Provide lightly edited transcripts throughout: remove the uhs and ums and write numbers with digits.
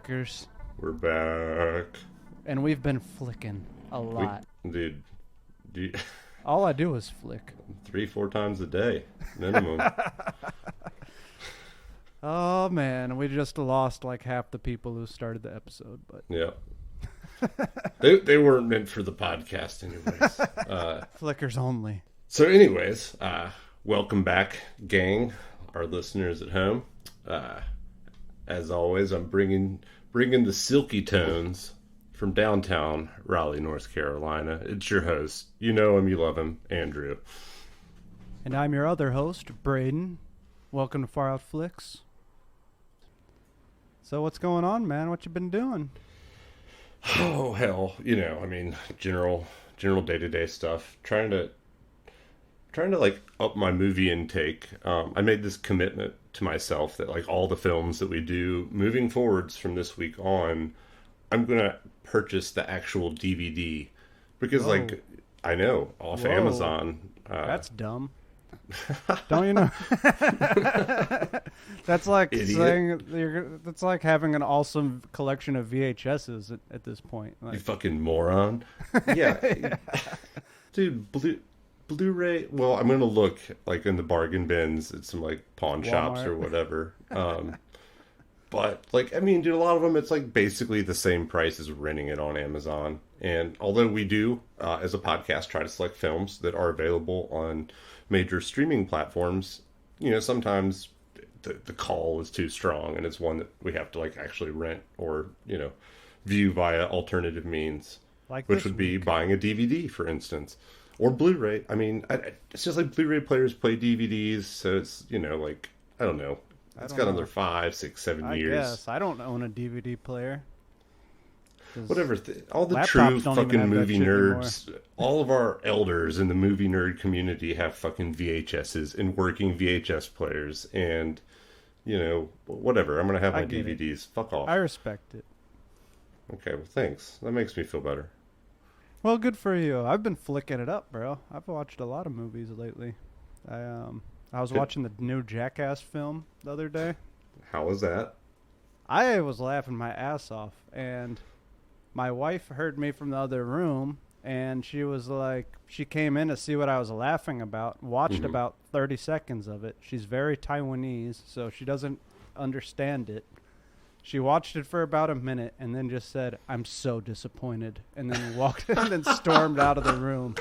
Flickers. We're back. And we've been flicking a lot. Dude, all I do is flick. 3-4 times a day, minimum. Oh, man. We just lost like half the people who started the episode. But yeah. They weren't meant for the podcast anyways. Flickers only. So anyways, welcome back, gang, our listeners at home. As always, I'm bringing the silky tones from downtown Raleigh, North Carolina. It's your host. You know him, you love him, Andrew. And I'm your other host, Braden. Welcome to Far Out Flicks. So what's going on, man? What you been doing? Oh, hell. General day-to-day stuff. Trying to like up my movie intake. I made this commitment to myself that like all the films that we do moving forwards from this week on, I'm going to purchase the actual DVD because like I know off Amazon. That's dumb. Don't you know? That's like saying that's like having an awesome collection of VHSs at this point. Like, you fucking moron. Yeah. Dude, Blu-ray, well, I'm going to look like in the bargain bins at some like pawn shops or whatever. But like, I mean, dude, a lot of them, it's like basically the same price as renting it on Amazon. And although we do, as a podcast, try to select films that are available on major streaming platforms, sometimes the call is too strong and it's one that we have to like actually rent or, view via alternative means, like which would be buying a DVD, for instance. Or Blu-ray. I mean, it's just like Blu-ray players play DVDs, so it's, like, I don't know. It's got another 5, 6, 7 years. I guess. I don't own a DVD player. Whatever. All the true fucking movie nerds, all of our elders in the movie nerd community have fucking VHSs and working VHS players. And, whatever. I'm going to have my DVDs. Fuck off. I respect it. Okay, well, thanks. That makes me feel better. Well, good for you. I've been flicking it up, bro. I've watched a lot of movies lately. I was watching the new Jackass film the other day. How was that? I was laughing my ass off, and my wife heard me from the other room, and she was like, she came in to see what I was laughing about, watched about 30 seconds of it. She's very Taiwanese, so she doesn't understand it. She watched it for about a minute and then just said, "I'm so disappointed," and then walked and then stormed out of the room.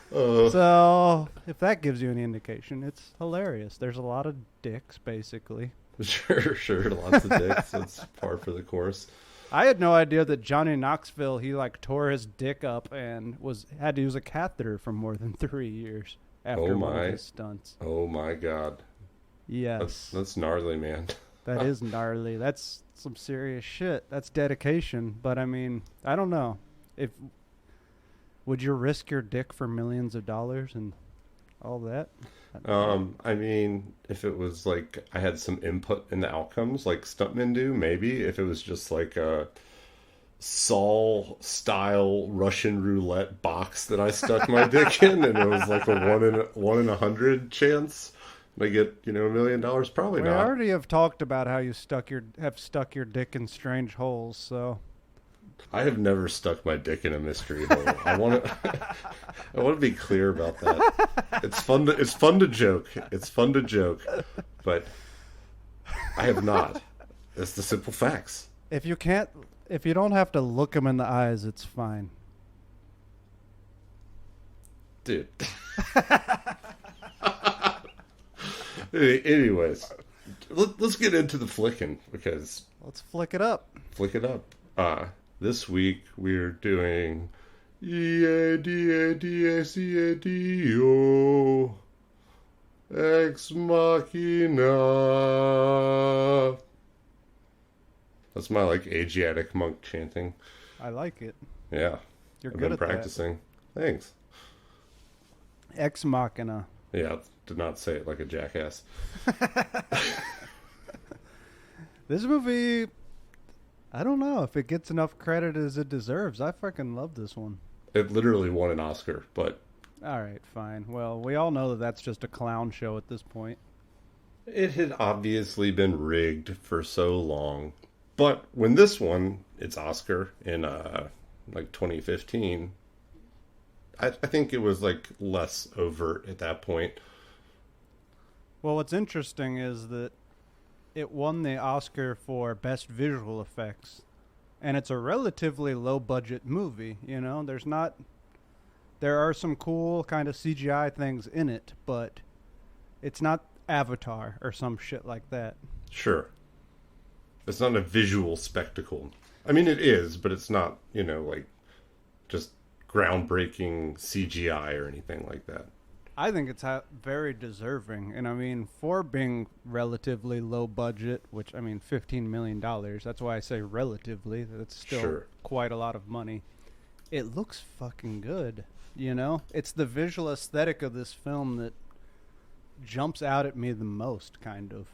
So, if that gives you any indication, it's hilarious. There's a lot of dicks, basically. Sure, lots of dicks. That's par for the course. I had no idea that Johnny Knoxville, he like tore his dick up and had to use a catheter for more than 3 years. After one of his stunts. Oh my god. Yes. That's gnarly, man. That is gnarly. That's some serious shit. That's dedication. But I mean, I don't know. Would you risk your dick for millions of dollars and all that? I mean, if it was like I had some input in the outcomes like stuntmen do, maybe. If it was just like a Saul-style Russian roulette box that I stuck my dick in, and it was like a 1 in 100 chance I get $1 million. Probably not. We already have talked about how you have stuck your dick in strange holes. So I have never stuck my dick in a mystery hole. I want to be clear about that. It's fun to joke. It's fun to joke, but I have not. It's the simple facts. If you don't have to look them in the eyes, it's fine. Dude. Anyways, let's get into the flicking because... Let's flick it up. Flick it up. This week we're doing... E-A-D-A-D-A-C-A-D-O Ex Machina. That's my like Asiatic monk chanting. I like it. Yeah. You're I've good been at practicing. That. Thanks. Ex Machina. Yeah, did not say it like a jackass. This movie, I don't know if it gets enough credit as it deserves. I fucking love this one. It literally won an Oscar, but... All right, fine. Well, we all know that that's just a clown show at this point. It had obviously been rigged for so long. But when this won its Oscar in like 2015, I think it was like less overt at that point. Well, what's interesting is that it won the Oscar for Best Visual Effects. And it's a relatively low budget movie, you know? There are some cool kind of CGI things in it, but it's not Avatar or some shit like that. Sure. It's not a visual spectacle. I mean, it is, but it's not, like just groundbreaking CGI or anything like that. I think it's very deserving. And I mean, for being relatively low budget, which, I mean, $15 million, that's why I say relatively. That's still quite a lot of money. It looks fucking good, you know? It's the visual aesthetic of this film that jumps out at me the most, kind of.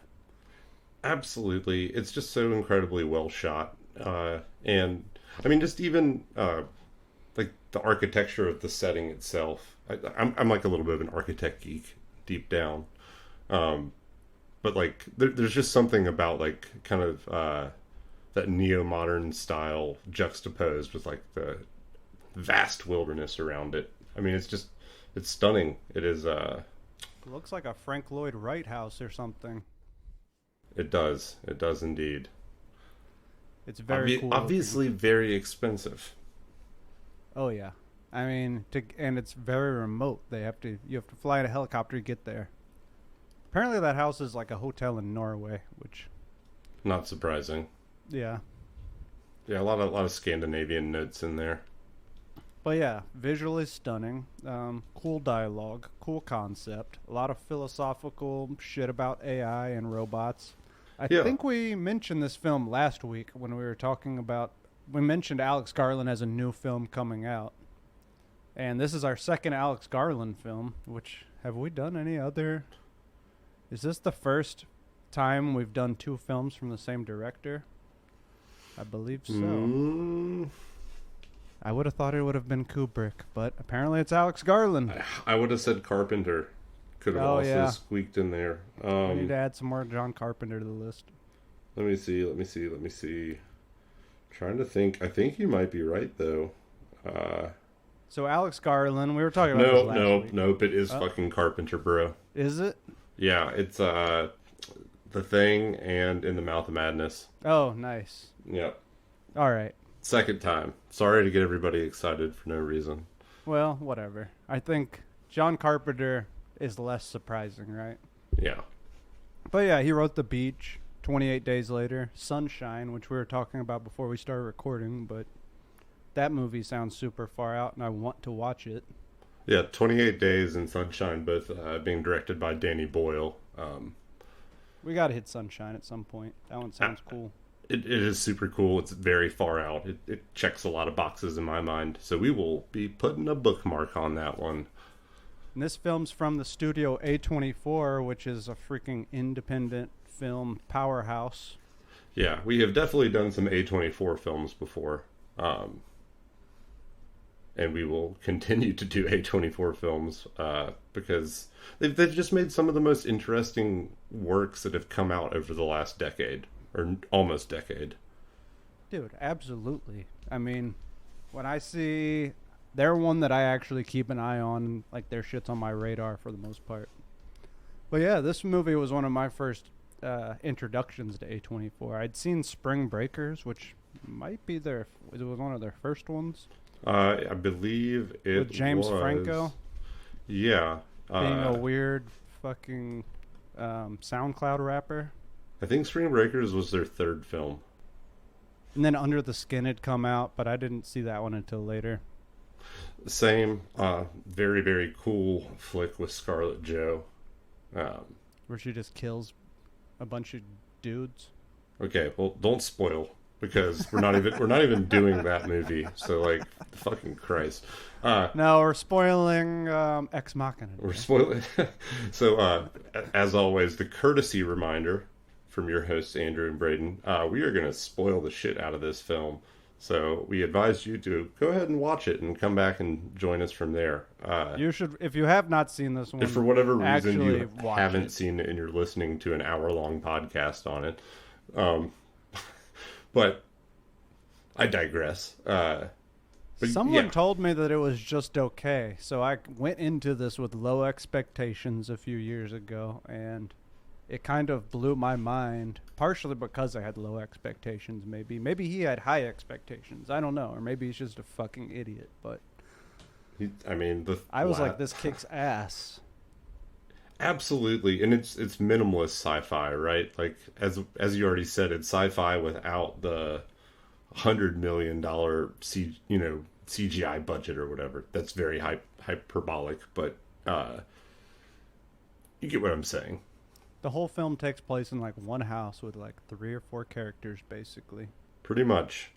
Absolutely. It's just so incredibly well shot. And, I mean, just even, like, the architecture of the setting itself. I'm like a little bit of an architect geek deep down. But, like, there's just something about, like, kind of that neo-modern style juxtaposed with, like, the vast wilderness around it. I mean, it's stunning. It is, It looks like a Frank Lloyd Wright house or something. It does. It does indeed. It's very cool. Obviously very expensive. Oh, yeah. I mean, and it's very remote. You have to fly in a helicopter to get there. Apparently that house is like a hotel in Norway, which... Not surprising. Yeah. Yeah, a lot of Scandinavian notes in there. But yeah, visually stunning. Cool dialogue, cool concept. A lot of philosophical shit about AI and robots. I think we mentioned this film last week when we were talking about... We mentioned Alex Garland has a new film coming out. And this is our second Alex Garland film, which... Have we done any other... Is this the first time we've done two films from the same director? I believe so. I would have thought it would have been Kubrick, but apparently it's Alex Garland. I would have said Carpenter. Could have squeaked in there. We need to add some more John Carpenter to the list. Let me see. Trying to think. I think you might be right, though. So Alex Garland, we were talking about this last week. Nope. It is fucking Carpenter, bro. Is it? Yeah, it's The Thing and In the Mouth of Madness. Oh, nice. Yep. All right. Second time. Sorry to get everybody excited for no reason. Well, whatever. I think John Carpenter is less surprising, right? Yeah. But yeah, he wrote The Beach, 28 Days Later, Sunshine, which we were talking about before we started recording, but that movie sounds super far out and I want to watch it. Yeah, 28 Days and Sunshine, both being directed by Danny Boyle. We got to hit Sunshine at some point. That one sounds cool. It is super cool. It's very far out. It checks a lot of boxes in my mind. So we will be putting a bookmark on that one. And this film's from the studio A24, which is a freaking independent film powerhouse. Yeah, we have definitely done some A24 films before. And we will continue to do A24 films because they've just made some of the most interesting works that have come out over the last decade, or almost decade. Dude, absolutely. I mean, when I see... They're one that I actually keep an eye on, like their shit's on my radar for the most part. But yeah, this movie was one of my first introductions to A24. I'd seen Spring Breakers, which might be it was one of their first ones. I believe it was. With James Franco? Yeah. Being a weird fucking SoundCloud rapper. I think Spring Breakers was their third film. And then Under the Skin had come out, but I didn't see that one until later. Same. Very, very cool flick with Scarlett Jo. Where she just kills a bunch of dudes. Okay, well, don't spoil. Because we're not even doing that movie, so like, fucking Christ. No, we're spoiling Ex Machina. We're spoiling. So, as always, the courtesy reminder from your hosts Andrew and Braden: we are going to spoil the shit out of this film. So we advise you to go ahead and watch it and come back and join us from there. You should, if you have not seen this one, if for whatever reason you haven't it. seen it and you're listening to an hour-long podcast on it. But I digress. Someone told me that it was just okay, so I went into this with low expectations a few years ago, and it kind of blew my mind, partially because I had low expectations, maybe. Maybe he had high expectations, I don't know, or maybe he's just a fucking idiot, but... I was like, this kicks ass. Absolutely, and it's minimalist sci-fi, right? Like, as you already said, it's sci-fi without the $100 million CGI budget or whatever. That's very hyperbolic, but you get what I'm saying. The whole film takes place in like one house with like 3 or 4 characters, basically. Pretty much.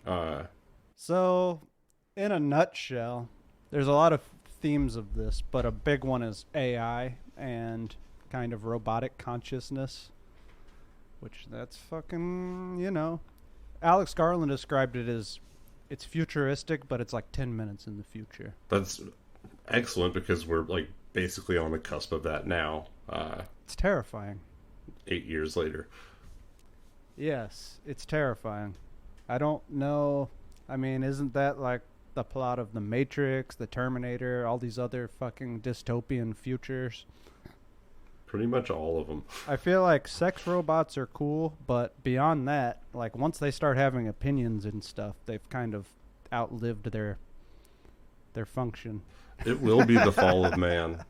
So, in a nutshell, there's a lot of themes of this, but a big one is AI and kind of robotic consciousness, which that's fucking, Alex Garland described it as it's futuristic, but it's like 10 minutes in the future. That's excellent because we're like basically on the cusp of that now. It's terrifying. 8 years later. Yes, it's terrifying. I don't know. I mean, isn't that like the plot of The Matrix, The Terminator, all these other fucking dystopian futures? Pretty much all of them. I feel like sex robots are cool, but beyond that, like once they start having opinions and stuff, they've kind of outlived their function. It will be the fall of man.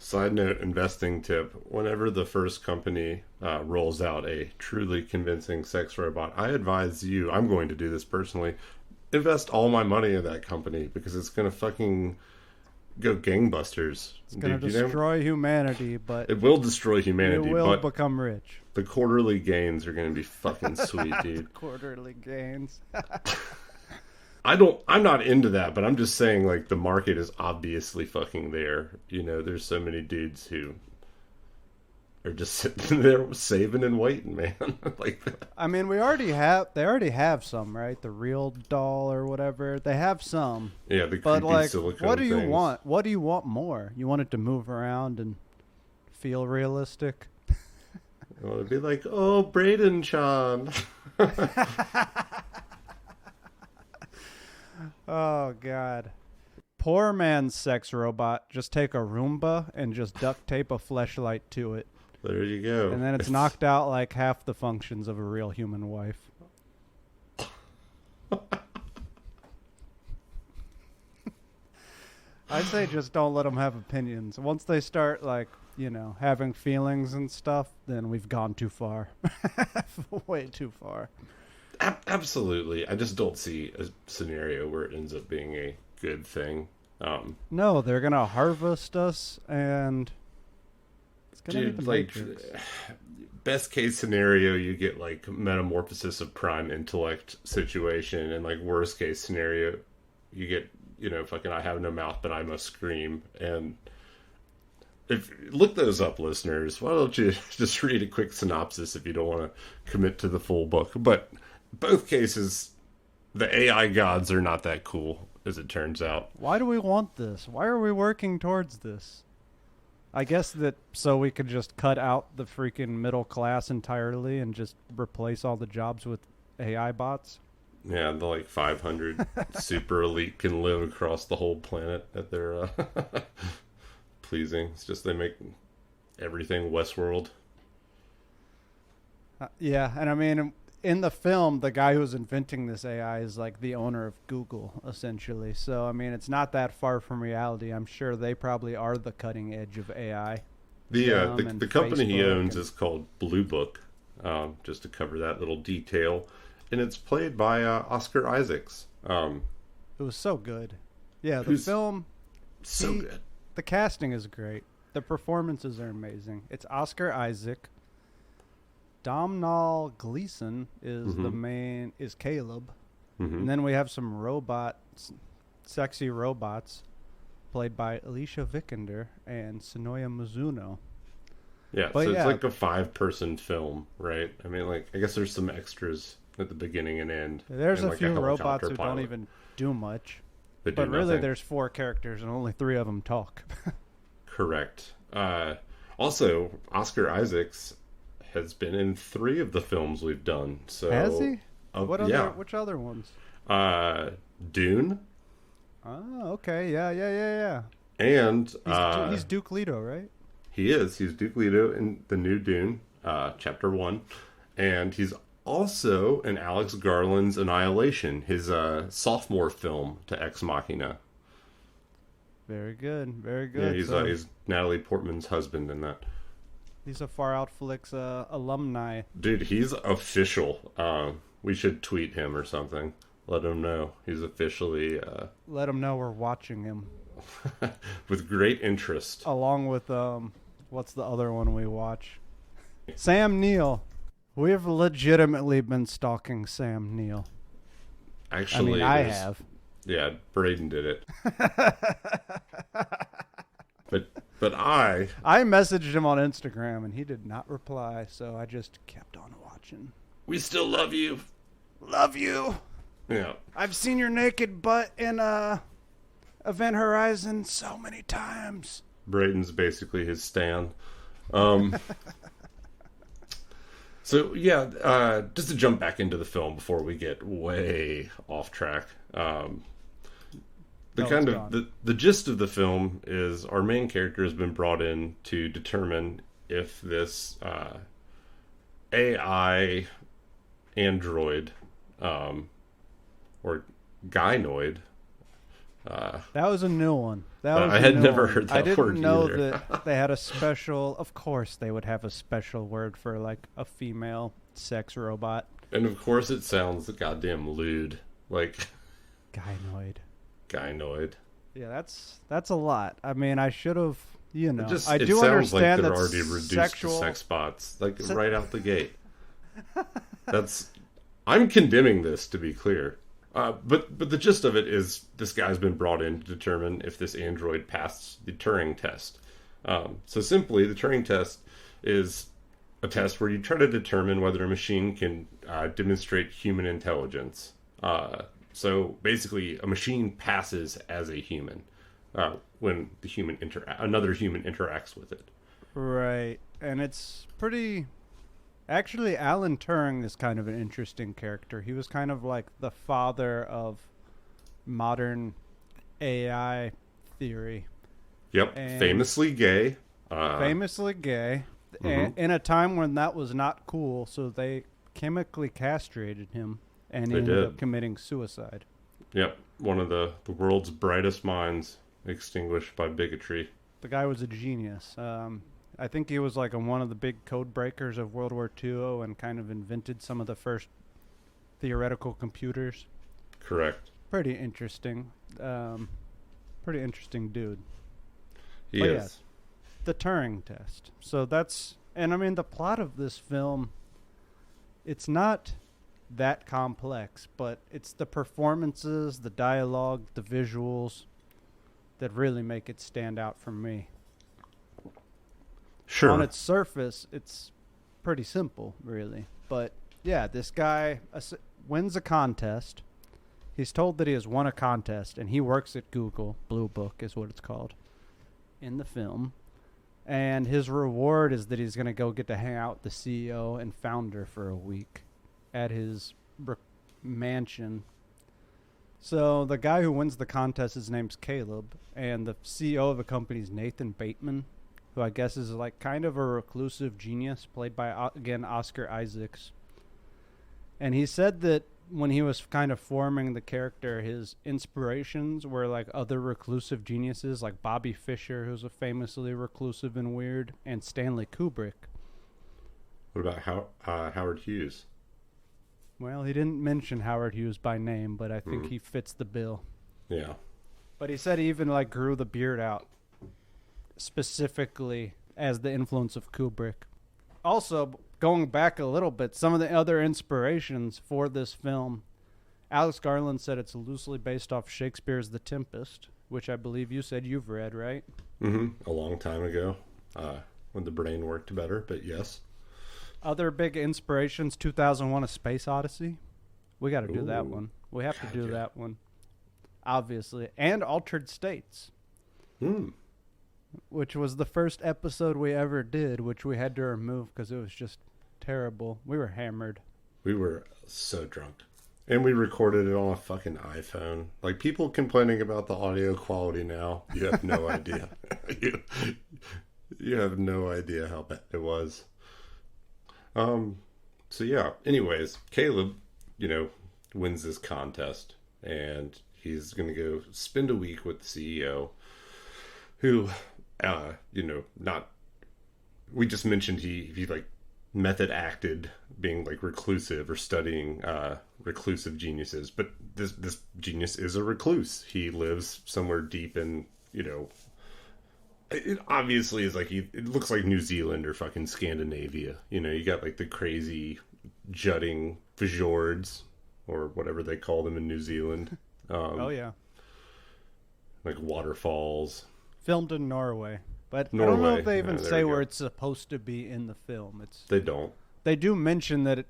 Side note, investing tip. Whenever the first company rolls out a truly convincing sex robot, I advise you, I'm going to do this personally, invest all my money in that company because it's going to fucking go gangbusters. It's going to destroy humanity, but... It will destroy humanity, it will but become rich. The quarterly gains are going to be fucking sweet, dude. Quarterly gains. I'm not into that, but I'm just saying, like, the market is obviously fucking there. There's so many dudes who are just sitting there saving and waiting, man. Like that. I mean, they already have some, right? The real doll or whatever. They have some. Yeah, the but creepy like, silicone what do you things. want? What do you want more? You want it to move around and feel realistic? I want to be like, oh, Braden-chan. Oh, God. Poor man's sex robot. Just take a Roomba and just duct tape a fleshlight to it. There you go. And then it's knocked out like half the functions of a real human wife. I say just don't let them have opinions. Once they start, like, having feelings and stuff, then we've gone too far. Way too far. Absolutely. I just don't see a scenario where it ends up being a good thing. No, they're going to harvest us, and it's going to be the Matrix. Best case scenario, you get, like, metamorphosis of prime intellect situation, and, like, worst case scenario, you get, fucking I have no mouth, but I must scream. And look those up, listeners. Why don't you just read a quick synopsis if you don't want to commit to the full book. But both cases, the AI gods are not that cool, as it turns out. Why do we want this? Why are we working towards this? I guess that so we could just cut out the freaking middle class entirely and just replace all the jobs with AI bots. Yeah, the like 500 super elite can live across the whole planet at their pleasing. It's just they make everything Westworld. Yeah, and I mean, in the film, the guy who's inventing this AI is like the owner of Google, essentially. So, I mean, it's not that far from reality. I'm sure they probably are the cutting edge of AI. The company he owns is called Blue Book, just to cover that little detail. And it's played by Oscar Isaacs. It was so good. Yeah, the film... So good. The casting is great. The performances are amazing. It's Oscar Isaac. Domhnall Gleeson is is Caleb. And then we have some sexy robots, played by Alicia Vikander and Sonoya Mizuno. Yeah, but so it's like a 5-person film, right? I mean, like, I guess there's some extras at the beginning and end. There's and a like few robots helicopter who pilot. don't even do much. But really, nothing. there's 4 characters and only 3 of them talk. Correct. Also, Oscar Isaacs has been in 3 of the films we've done. So Has he? yeah. Which other ones? Dune. Oh, okay. Yeah. And He's Duke Leto, right? he is. He's Duke Leto in the new Dune, Chapter 1. And he's also in Alex Garland's Annihilation, his sophomore film to Ex Machina. Very good. Very Yeah, good. he's Natalie Portman's husband in that. He's a Far Out Flicks alumni. Dude, he's official. We should tweet him or something. Let him know. He's officially... Let him know we're watching him. with great interest. Along with, what's the other one we watch? Sam Neill. We've legitimately been stalking Sam Neill. Actually, I have. Yeah, Braden did it. But I messaged him on Instagram and he did not reply, so I just kept on watching. We still love you. Love you. Yeah. I've seen your naked butt in Event Horizon so many times. Braden's basically his stan. So yeah, just to jump back into the film before we get way off track. The gist of the film is our main character has been brought in to determine if this AI android or gynoid. That was a new one. I had never heard that word I didn't know either. that they had a special... Of course they would have a special word for, like, a female sex robot. And of course it sounds goddamn lewd. Like... Gynoid. Yeah, that's a lot. I mean, I should have... You know, it I do sounds understand like they're that already reduced to sex bots. Like, right out the gate. I'm condemning this, to be clear. But the gist of it is this guy's been brought in to determine if this android passed the Turing test. So simply, the Turing test is a test where you try to determine whether a machine can demonstrate human intelligence. So basically, a machine passes as a human when another human interacts with it. Right, and it's pretty... Actually, Alan Turing is kind of an interesting character. He was kind of like the father of modern AI theory. Yep, and famously gay. In a time when that was not cool, so they chemically castrated him, and he ended up committing suicide. Yep, one of the world's brightest minds extinguished by bigotry. The guy was a genius. I think he was like one of the big code breakers of World War II and kind of invented some of the first theoretical computers. Correct. Pretty interesting. Pretty interesting dude. He is. Yeah, the Turing test. So that's... And I mean, the plot of this film, it's not that complex, but it's the performances, the dialogue, the visuals that really make it stand out for me. Sure. On its surface, it's pretty simple, really. But, yeah, this guy wins a contest. He's told that he has won a contest, and he works at Google. Blue Book is what it's called in the film. And his reward is that he's going to go get to hang out with the CEO and founder for a week at his mansion. So the guy who wins the contest, his name's Caleb, and the CEO of the company is Nathan Bateman, who I guess is like kind of a reclusive genius, played by, again, Oscar Isaacs. And he said that when he was kind of forming the character, his inspirations were like other reclusive geniuses, like Bobby Fischer, who's a famously reclusive and weird, and Stanley Kubrick. What about Howard Hughes? Well, he didn't mention Howard Hughes by name, but I think he fits the bill. Yeah. But he said he even like grew the beard out specifically as the influence of Kubrick. Also, going back a little bit, some of the other inspirations for this film, Alex Garland said it's loosely based off Shakespeare's The Tempest, which I believe you said you've read, right? Mm-hmm. A long time ago, when the brain worked better, but yes. Other big inspirations, 2001: A Space Odyssey. We got to do that Ooh. one. We have to God, do yeah. that one, obviously. And Altered States, which was the first episode we ever did, which we had to remove because it was just terrible. We were hammered. We were so drunk. And we recorded it on a fucking iPhone. Like, people complaining about the audio quality now. You have no idea. You have no idea how bad it was. So yeah, anyways, Caleb, wins this contest, and he's going to go spend a week with the CEO who, not, we just mentioned he like method acted being like reclusive or studying reclusive geniuses, but this genius is a recluse. He lives somewhere deep in, it obviously is like, it looks like New Zealand or fucking Scandinavia. You got like the crazy jutting fjords or whatever they call them in New Zealand. Oh yeah, like waterfalls. filmed in Norway, but Norway. I don't know if they even There say we go. where it's supposed to be in the film. They don't. They do mention that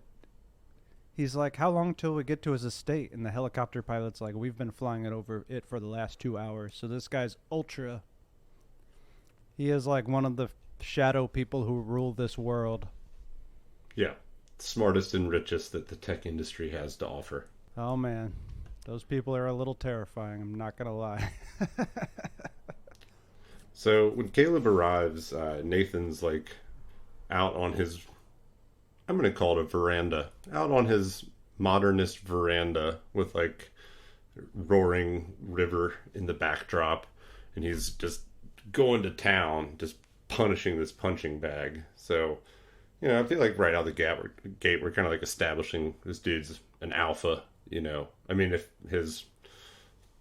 he's like, how long till we get to his estate? And the helicopter pilot's like, we've been flying it over it for the last 2 hours. So this guy's ultra. He is like one of the shadow people who rule this world. Yeah. Smartest and richest that the tech industry has to offer. Oh man, those people are a little terrifying. I'm not gonna lie. So when Caleb arrives, Nathan's like out on his, I'm going to call it a veranda, out on his modernist veranda with like roaring river in the backdrop. And he's just going to town, just punishing this punching bag. So, I feel like right out the gate, we're kind of like establishing this dude's an alpha, I mean, if his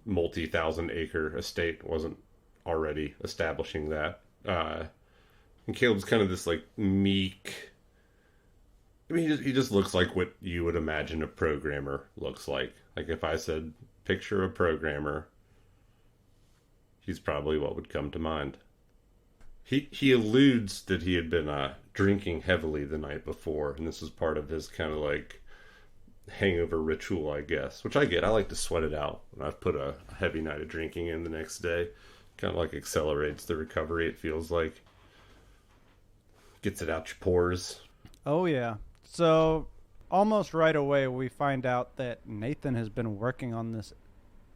multi-thousand acre estate wasn't already establishing that. And Caleb's kind of this like meek. I mean, he just looks like what you would imagine a programmer looks like. Like if I said, picture a programmer, he's probably what would come to mind. He alludes that he had been drinking heavily the night before, and this is part of his kind of like hangover ritual, I guess. Which I get. I like to sweat it out when I've put a heavy night of drinking in the next day. Kind of like accelerates the recovery, it feels like. Gets it out your pores. Oh yeah. So almost right away we find out that Nathan has been working on this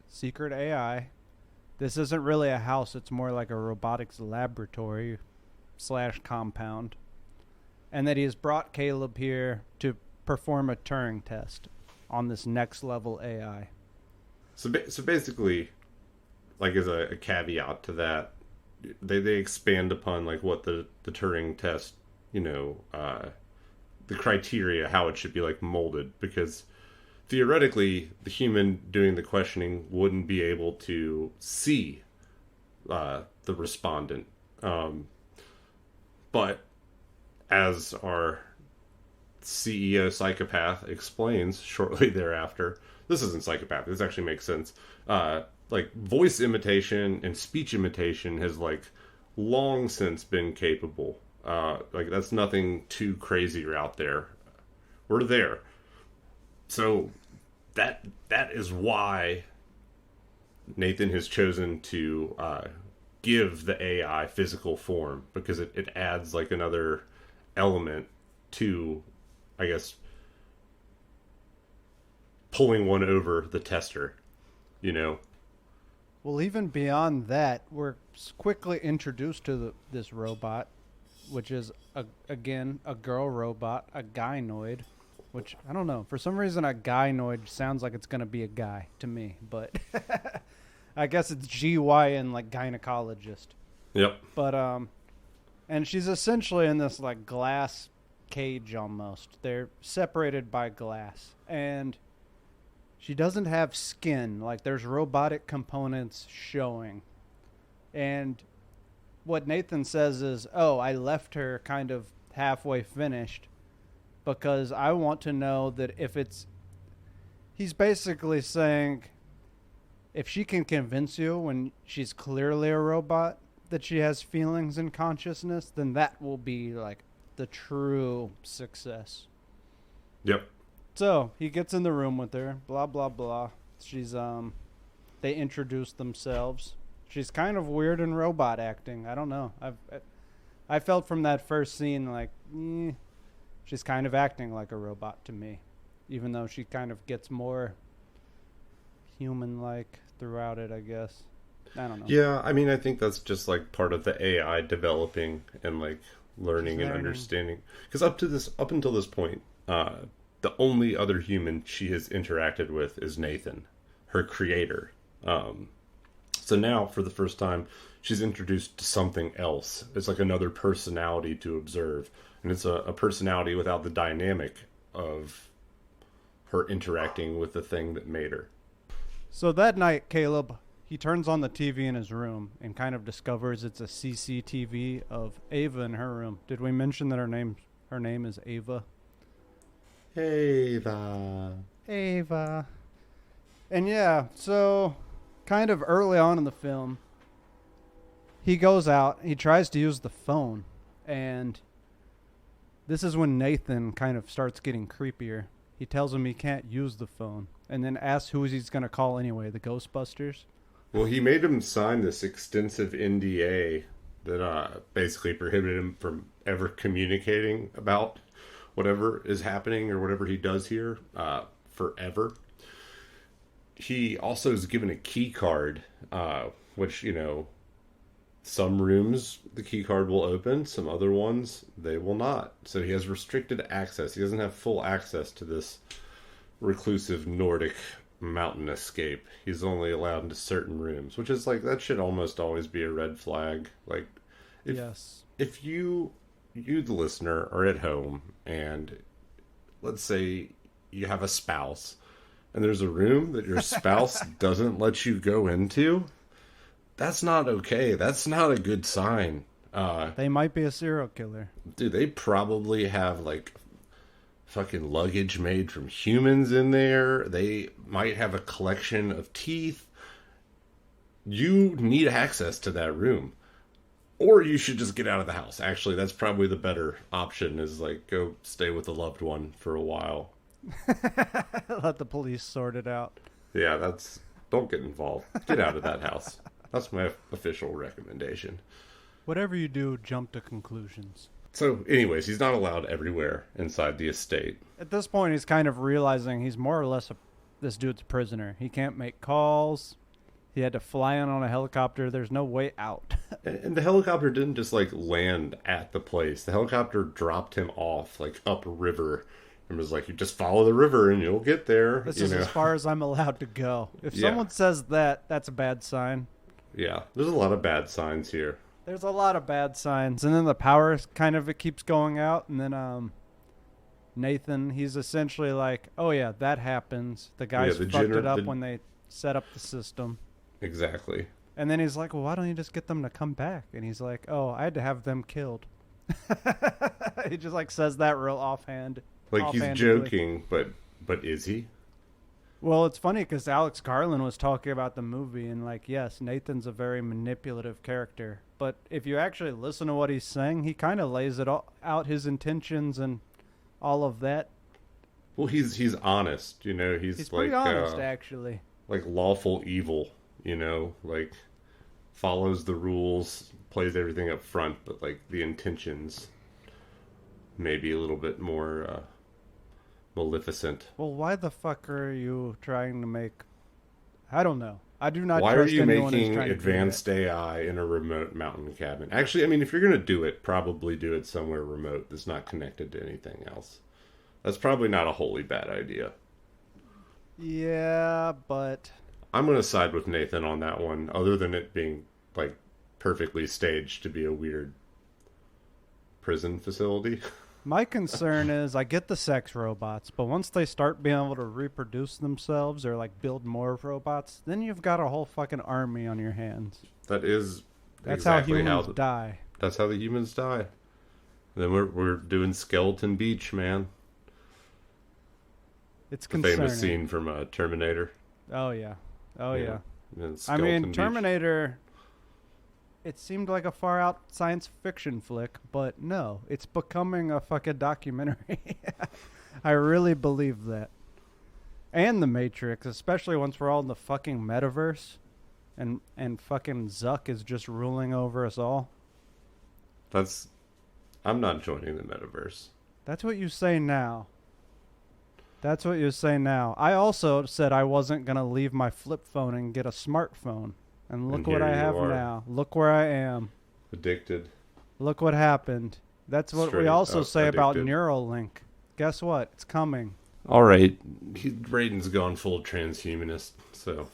secret AI. This isn't really a house, it's more like a robotics laboratory / compound. And that he has brought Caleb here to perform a Turing test on this next level AI. So basically, like as a caveat to that, they expand upon like what the Turing test, the criteria, how it should be like molded, because theoretically the human doing the questioning wouldn't be able to see the respondent, but as our CEO psychopath explains shortly thereafter, this isn't psychopath, this actually makes sense. Like voice imitation and speech imitation has like long since been capable. Like that's nothing too crazy out there. We're there. So that is why Nathan has chosen to give the AI physical form, because it adds like another element to, I guess, pulling one over the tester, Well, even beyond that, we're quickly introduced to this robot, which is, again, a girl robot, a gynoid, which, I don't know. For some reason, a gynoid sounds like it's going to be a guy to me, but I guess it's GYN, like gynecologist. Yep. But, and she's essentially in this, like, glass cage almost. They're separated by glass. And she doesn't have skin. Like, there's robotic components showing. And what Nathan says is, oh, I left her kind of halfway finished because I want to know that if it's... He's basically saying, if she can convince you when she's clearly a robot that she has feelings and consciousness, then that will be, like, the true success. Yep. So he gets in the room with her. Blah blah blah. They introduce themselves. She's kind of weird in robot acting. I don't know. I felt from that first scene like, she's kind of acting like a robot to me, even though she kind of gets more human-like throughout it, I guess. I don't know. Yeah, I mean, I think that's just like part of the AI developing and like learning and understanding. Because up until this point, the only other human she has interacted with is Nathan, her creator. So now, for the first time, she's introduced to something else. It's like another personality to observe. And it's a personality without the dynamic of her interacting with the thing that made her. So that night, Caleb, he turns on the TV in his room and kind of discovers it's a CCTV of Ava in her room. Did we mention that her name is Ava? Ava. And yeah, so kind of early on in the film, he goes out, he tries to use the phone, and this is when Nathan kind of starts getting creepier. He tells him he can't use the phone, and then asks who he's going to call anyway, the Ghostbusters. Well, he made him sign this extensive NDA that basically prohibited him from ever communicating about whatever is happening or whatever he does here forever. He also is given a key card, which, some rooms the key card will open, some other ones they will not. So he has restricted access. He doesn't have full access to this reclusive Nordic mountain escape. He's only allowed into certain rooms, which is like, that should almost always be a red flag. Like, if you the listener, are at home and let's say you have a spouse and there's a room that your spouse doesn't let you go into, that's not okay. That's not a good sign. They might be a serial killer. Dude, they probably have like fucking luggage made from humans in there. They might have a collection of teeth. You need access to that room. Or you should just get out of the house. Actually, that's probably the better option, is like go stay with a loved one for a while. Let the police sort it out. Yeah, don't get involved. Get out of that house. That's my official recommendation. Whatever you do, jump to conclusions. So, anyways, he's not allowed everywhere inside the estate. At this point, he's kind of realizing he's more or less this dude's prisoner. He can't make calls. He had to fly in on a helicopter. There's no way out. And the helicopter didn't just, like, land at the place. The helicopter dropped him off, like, upriver. And was like, you just follow the river and you'll get there. This is as far as I'm allowed to go. If someone says that, that's a bad sign. Yeah, there's a lot of bad signs here. There's a lot of bad signs. And then the power it keeps going out. And then Nathan, he's essentially like, oh, yeah, that happens. The guys fucked it up when they set up the system. Exactly. And then he's like, well, why don't you just get them to come back? And he's like, oh, I had to have them killed. He just like says that real offhand. Like he's joking, but is he? Well, it's funny because Alex Garland was talking about the movie and like, yes, Nathan's a very manipulative character. But if you actually listen to what he's saying, he kind of lays it all out, his intentions and all of that. Well, he's honest, He's like, pretty honest, actually. Like lawful evil. Like follows the rules, plays everything up front, but like the intentions maybe a little bit more maleficent. Well, why the fuck are you trying to make... I don't know. I do not Why trust are you anyone making who's advanced AI in a remote mountain cabin? Actually, I mean, if you're going to do it, probably do it somewhere remote that's not connected to anything else. That's probably not a wholly bad idea. Yeah, but... I'm going to side with Nathan on that one, other than it being, like, perfectly staged to be a weird prison facility. My concern is I get the sex robots, but once they start being able to reproduce themselves or, like, build more robots, then you've got a whole fucking army on your hands. That's exactly how humans die. That's how the humans die. Then we're doing Skeleton Beach, man. It's concerning. The famous scene from Terminator. Oh, yeah. Oh, yeah. I mean, Terminator, it seemed like a far-out science fiction flick, but no, it's becoming a fucking documentary. I really believe that. And the Matrix, especially once we're all in the fucking metaverse and fucking Zuck is just ruling over us all. I'm not joining the metaverse. That's what you say now. That's what you say now. I also said I wasn't going to leave my flip phone and get a smartphone. And look what I have now. Look where I am. Addicted. Look what happened. That's what we also say about Neuralink. Guess what? It's coming. All right. Braden's gone full transhumanist, so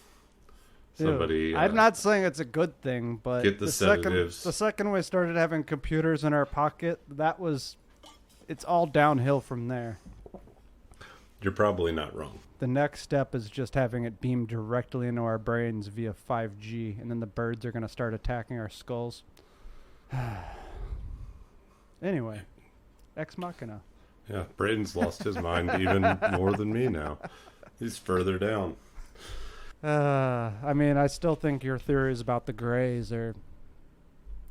somebody... I'm not saying it's a good thing, but... Get the sedatives. The second we started having computers in our pocket, it's all downhill from there. You're probably not wrong. The next step is just having it beamed directly into our brains via 5G, and then the birds are going to start attacking our skulls. Anyway, Ex Machina. Yeah, Braden's lost his mind even more than me now. He's further down. I mean, I still think your theories about the Greys are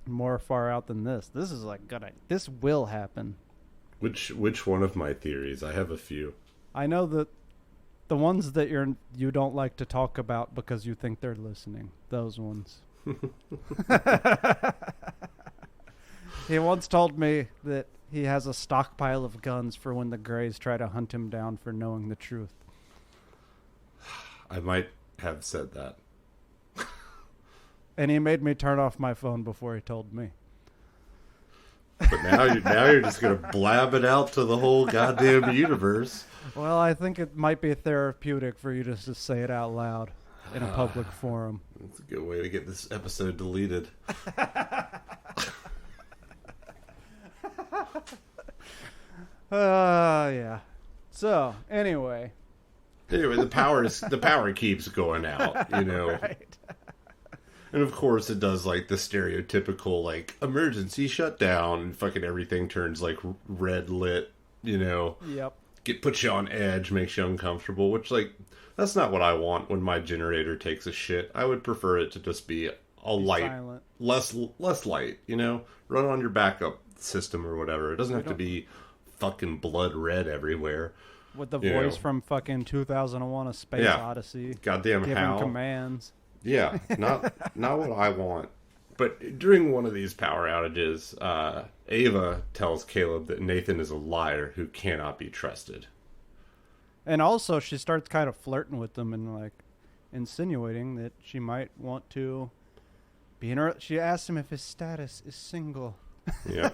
more far out than this. This is like this will happen. Which one of my theories? I have a few. I know that the ones that you don't like to talk about because you think they're listening. Those ones. He once told me that he has a stockpile of guns for when the Greys try to hunt him down for knowing the truth. I might have said that. And he made me turn off my phone before he told me. But now you're just going to blab it out to the whole goddamn universe. Well, I think it might be therapeutic for you to just say it out loud in a public forum. That's a good way to get this episode deleted. Yeah. So, anyway, the power keeps going out, you know. Right. And of course it does like the stereotypical like emergency shutdown and fucking everything turns like red lit, you know. Yep. Puts you on edge, makes you uncomfortable, which like that's not what I want when my generator takes a shit. I would prefer it to just be light, silent. less light, you know. Run on your backup system or whatever. It doesn't have to be fucking blood red everywhere. With the voice from fucking 2001: A Space Odyssey. Goddamn giving Hal. commands. Yeah, not what I want. But during one of these power outages, Ava tells Caleb that Nathan is a liar who cannot be trusted. And also, she starts kind of flirting with him and like insinuating that she might want to be in her. She asks him if his status is single. Yeah.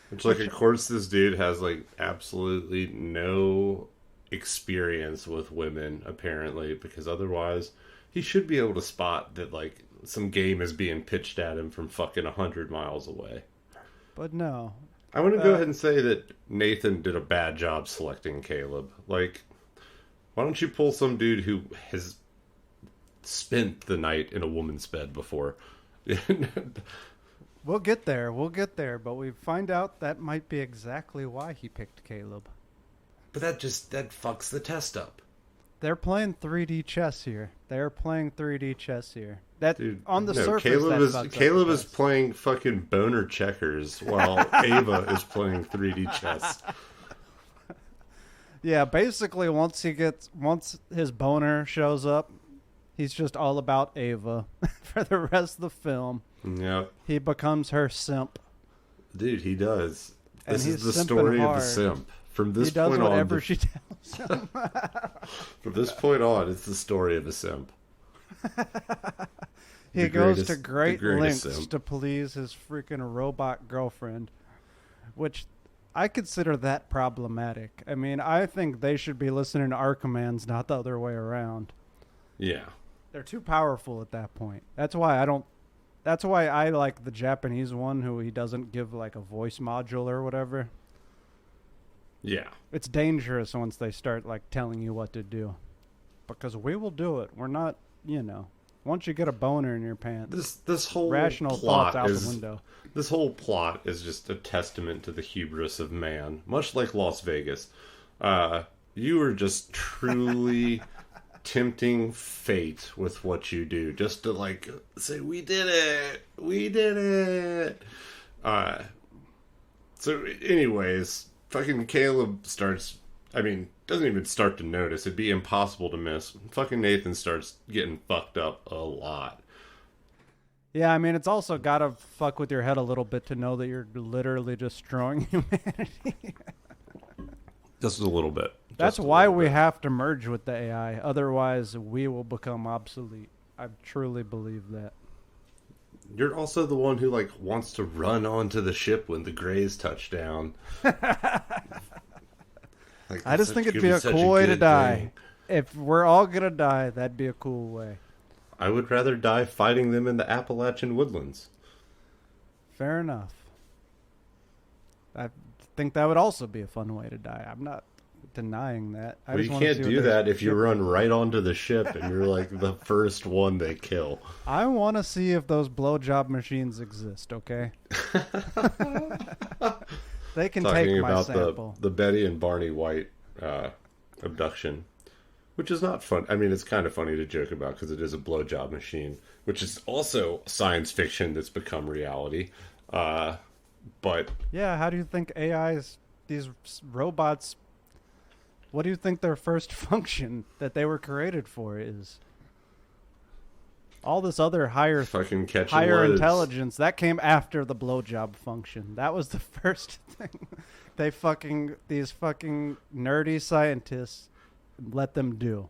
Which, like, of course, this dude has like absolutely no experience with women, apparently, because otherwise he should be able to spot that like some game is being pitched at him from fucking 100 miles away. But no. I want to go ahead and say that Nathan did a bad job selecting Caleb. Like, why don't you pull some dude who has spent the night in a woman's bed before? We'll get there, but we find out that might be exactly why he picked Caleb. But that fucks the test up. They're playing 3D chess here. That dude, on the surface, Caleb is playing fucking boner checkers while Ava is playing 3D chess. Yeah, basically once his boner shows up, he's just all about Ava for the rest of the film. Yep. He becomes her simp. Dude, he does. This is the simping story hard. of the simp. From this he does point whatever on, she tells him. From this point on, it's the story of a simp. He goes to great lengths to please his freaking robot girlfriend, which I consider that problematic. I mean, I think they should be listening to our commands, not the other way around. Yeah. They're too powerful at that point. That's why I like the Japanese one, who he doesn't give like a voice module or whatever. Yeah. It's dangerous once they start like telling you what to do. Because we will do it. We're not, once you get a boner in your pants. This whole rational plot thoughts out the window. This whole plot is just a testament to the hubris of man, much like Las Vegas. You are just truly tempting fate with what you do, just to like say, we did it. So anyways, fucking Caleb starts, I mean, doesn't even start to notice. It'd be impossible to miss. Fucking Nathan starts getting fucked up a lot. Yeah, I mean, it's also got to fuck with your head a little bit to know that you're literally destroying humanity. Just a little bit. That's why we have to merge with the AI. Otherwise, we will become obsolete. I truly believe that. You're also the one who, like, wants to run onto the ship when the Greys touch down. Like, I just think it'd be a cool way to die. If we're all going to die, that'd be a cool way. I would rather die fighting them in the Appalachian woodlands. Fair enough. I think that would also be a fun way to die. I'm not denying that. But you can't do that if you run right onto the ship and you're like the first one they kill. I want to see if those blowjob machines exist, okay? They can take my sample. The Betty and Barney White abduction, which is not fun. I mean, it's kind of funny to joke about because it is a blowjob machine, which is also science fiction that's become reality. But yeah, how do you think AIs, these robots, what do you think their first function that they were created for is? All this other higher intelligence, that came after the blowjob function. That was the first thing these fucking nerdy scientists let them do.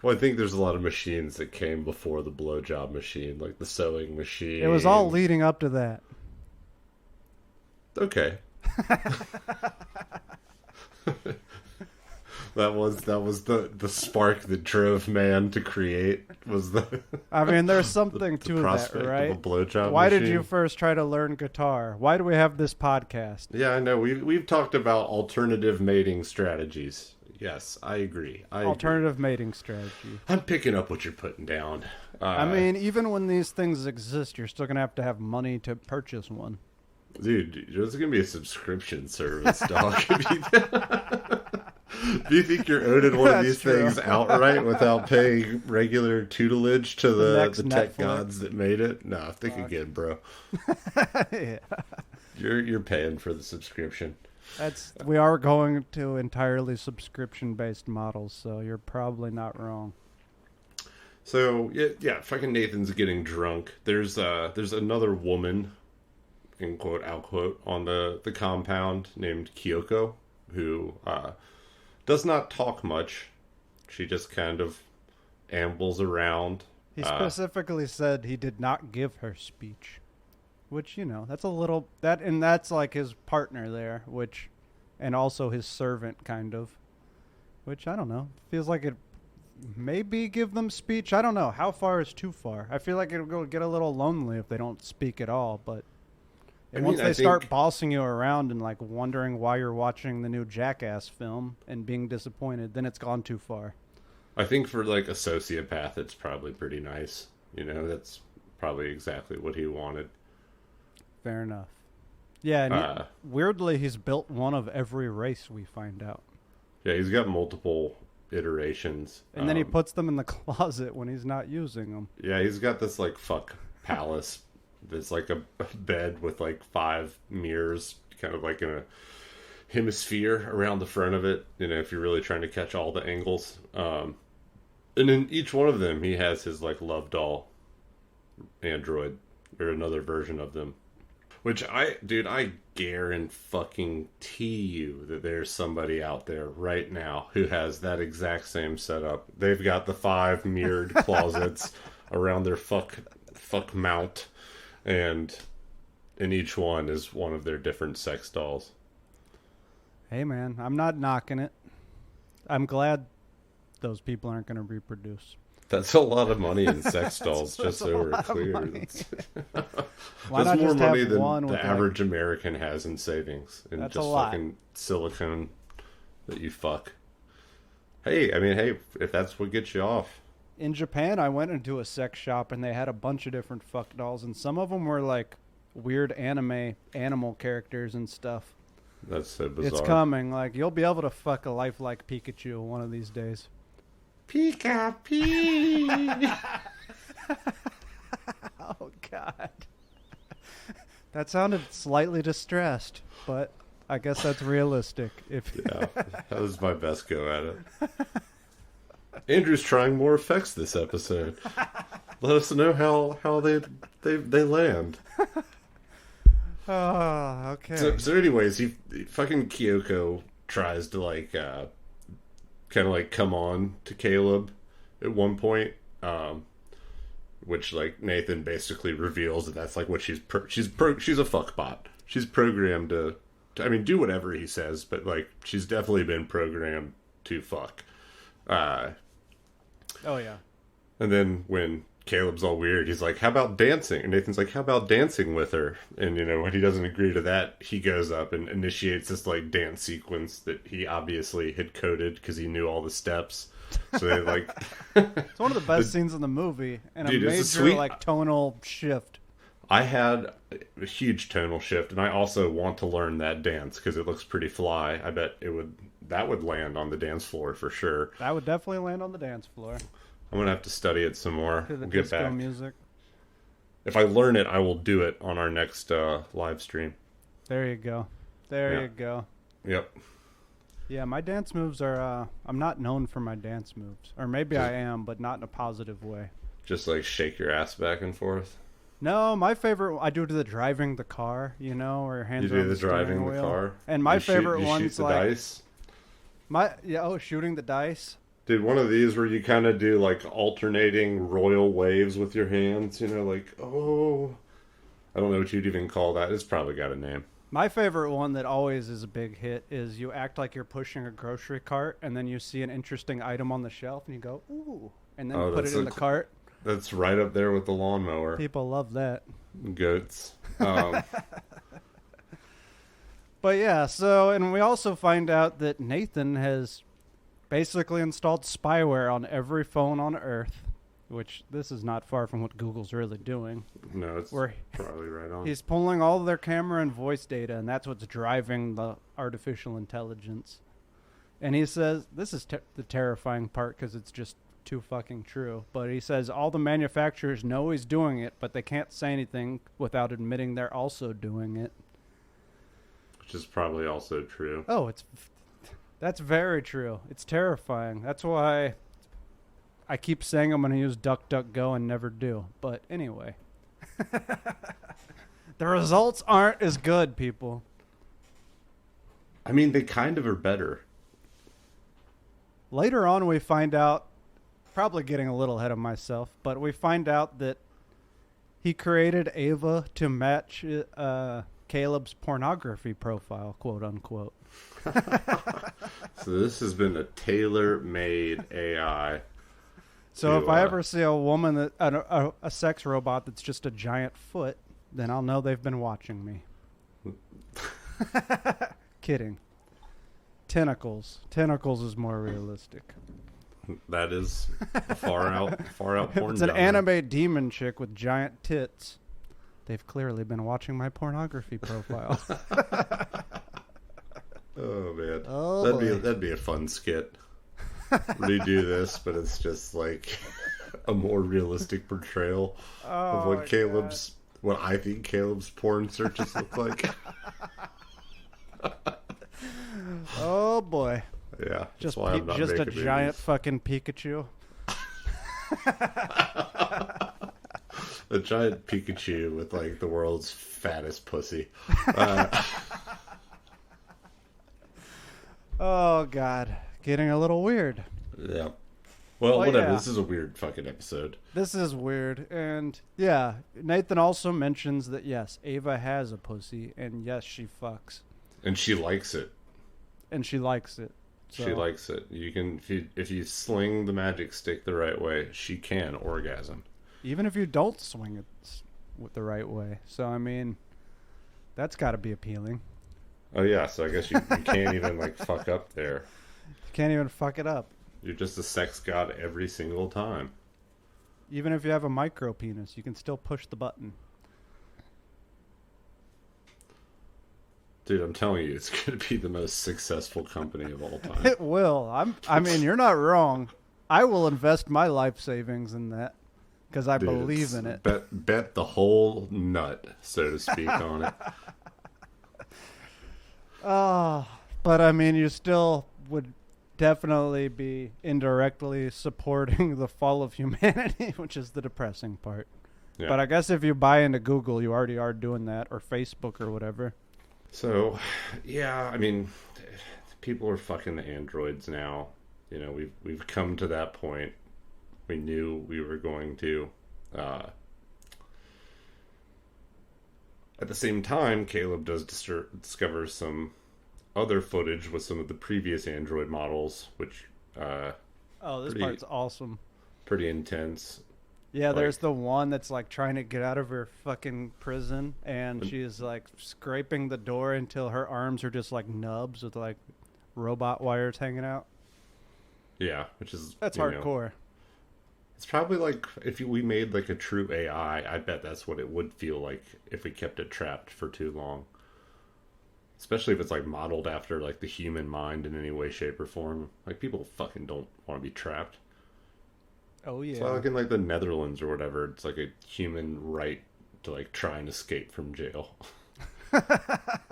Well, I think there's a lot of machines that came before the blowjob machine, like the sewing machine. It was all leading up to that. Okay. That was the spark that drove man to create. I mean, there's something to that, right? Of a blowjob Why machine. did you first try to learn guitar? Why do we have this podcast? Yeah, I know. We've talked about alternative mating strategies. Yes, I agree. Alternative mating strategy. I'm picking up what you're putting down. I mean, even when these things exist, you're still gonna have money to purchase one. Dude, there's gonna be a subscription service, dog. Do you think you're owning one of these things outright without paying regular tutelage to the tech Netflix gods that made it? No, think again, bro. Yeah. You're paying for the subscription. We are going to entirely subscription-based models, so you're probably not wrong. So yeah, fucking Nathan's getting drunk. There's another woman, in quote unquote, on the compound named Kyoko, who does not talk much. She just kind of ambles around. He specifically said he did not give her speech, which, that's a little and that's like his partner there, and also his servant kind of, which I don't know, feels like it maybe give them speech. I don't know. How far is too far? I feel like it'll get a little lonely if they don't speak at all, but once they start bossing you around and like wondering why you're watching the new Jackass film and being disappointed, then it's gone too far. I think for like a sociopath, it's probably pretty nice. That's probably exactly what he wanted. Fair enough. Yeah, and weirdly, he's built one of every race, we find out. Yeah, he's got multiple iterations. And then he puts them in the closet when he's not using them. Yeah, he's got this like fuck palace. There's like a bed with like 5 mirrors, kind of like in a hemisphere around the front of it, if you're really trying to catch all the angles. And in each one of them, he has his like love doll android, or another version of them. Which I guarantee you that there's somebody out there right now who has that exact same setup. They've got the 5 mirrored closets around their fuck mount. And in each one is one of their different sex dolls. Hey, man, I'm not knocking it. I'm glad those people aren't going to reproduce. That's a lot of money in sex dolls, just so we're clear. That's more money than the average American has in savings. And just fucking silicone that you fuck. Hey, if that's what gets you off. In Japan, I went into a sex shop and they had a bunch of different fuck dolls, and some of them were like weird anime animal characters and stuff. That's so bizarre. It's coming. Like, you'll be able to fuck a lifelike Pikachu one of these days. Pika-pee! Oh, God. That sounded slightly distressed, but I guess that's realistic. Yeah, that was my best go at it. Andrew's trying more effects this episode. Let us know how they land. Oh, okay. So anyways, he fucking Kyoko tries to like kind of like come on to Caleb at one point, which like Nathan basically reveals that that's like what she's a fuckbot. She's programmed to I mean do whatever he says, but like she's definitely been programmed to fuck. Oh yeah. And then when Caleb's all weird, he's like, how about dancing? And Nathan's like, how about dancing with her? And, you know, when he doesn't agree to that, he goes up and initiates this, like, dance sequence that he obviously had coded because he knew all the steps. So they, like... It's one of the best scenes in the movie, and dude, a major, like, tonal shift. I had a huge tonal shift, and I also want to learn that dance because it looks pretty fly. I bet that would land on the dance floor for sure. That would definitely land on the dance floor. I'm going to have to study it some more. We'll get back. Music. If I learn it, I will do it on our next live stream. There you go. There you go. Yep. Yeah, my dance moves are... I'm not known for my dance moves. Or maybe I am, but not in a positive way. Just like shake your ass back and forth? No, my favorite... I do the driving the car, you know, or hands you on do the driving the car? And my favorite one's shoot the like... dice? Shooting the dice. Did one of these where you kind of do like alternating royal waves with your hands, you know, like, oh, I don't know what you'd even call that. It's probably got a name. My favorite one that always is a big hit is you act like you're pushing a grocery cart and then you see an interesting item on the shelf and you go, ooh, and then put it in the cart. That's right up there with the lawnmower. People love that. Goats. But yeah, and we also find out that Nathan has basically installed spyware on every phone on Earth, which this is not far from what Google's really doing. No, it's probably right on. He's pulling all of their camera and voice data, and that's what's driving the artificial intelligence. And he says, this is the terrifying part because it's just too fucking true, but he says all the manufacturers know he's doing it, but they can't say anything without admitting they're also doing it. Which is probably also true. Oh, that's very true. It's terrifying. That's why I keep saying I'm going to use DuckDuckGo and never do. But anyway. The results aren't as good, people. I mean, they kind of are better. Later on, we find out, probably getting a little ahead of myself, but we find out that he created Ava to match Caleb's pornography profile, quote unquote. So this has been a tailor-made AI. So if I ever see a woman a sex robot that's just a giant foot, then I'll know they've been watching me. Kidding. Tentacles is more realistic. That is a far out porn. It's an anime demon chick with giant tits. They've clearly been watching my pornography profile. Oh man, oh, that'd be a fun skit. Redo this, but it's just like a more realistic portrayal of what I think Caleb's porn searches look like. Oh boy. Yeah, just a giant fucking Pikachu. A giant Pikachu with like the world's fattest pussy. Oh god, getting a little weird. Yeah. Well, whatever. Yeah. This is a weird fucking episode. This is weird, and yeah, Nathan also mentions that yes, Ava has a pussy, and yes, she fucks, and she likes it. So. She likes it. You can if you sling the magic stick the right way, she can orgasm. Even if you don't swing it with the right way. So I mean, that's got to be appealing. Oh yeah, so I guess you can't even like fuck up there. You can't even fuck it up. You're just a sex god every single time. Even if you have a micro penis, you can still push the button. Dude, I'm telling you, it's going to be the most successful company of all time. It will. I mean, you're not wrong. I will invest my life savings in that because I believe in it. Bet the whole nut, so to speak, on it. But I mean, you still would definitely be indirectly supporting the fall of humanity, which is the depressing part. Yeah. But I guess if you buy into Google, you already are doing that, or Facebook or whatever. So, yeah, I mean, people are fucking the androids now. You know, we've come to that point. We knew we were going to. At the same time, Caleb does discover some other footage with some of the previous android models, which this part's awesome. Pretty intense. Yeah, there's the one that's like trying to get out of her fucking prison, and she's like scraping the door until her arms are just like nubs with like robot wires hanging out. Yeah, which is that's hardcore. It's probably like if we made like a true AI, I bet that's what it would feel like if we kept it trapped for too long. Especially if it's like modeled after like the human mind in any way, shape, or form. Like people fucking don't want to be trapped. Oh yeah. So like in like the Netherlands or whatever, it's like a human right to like try and escape from jail.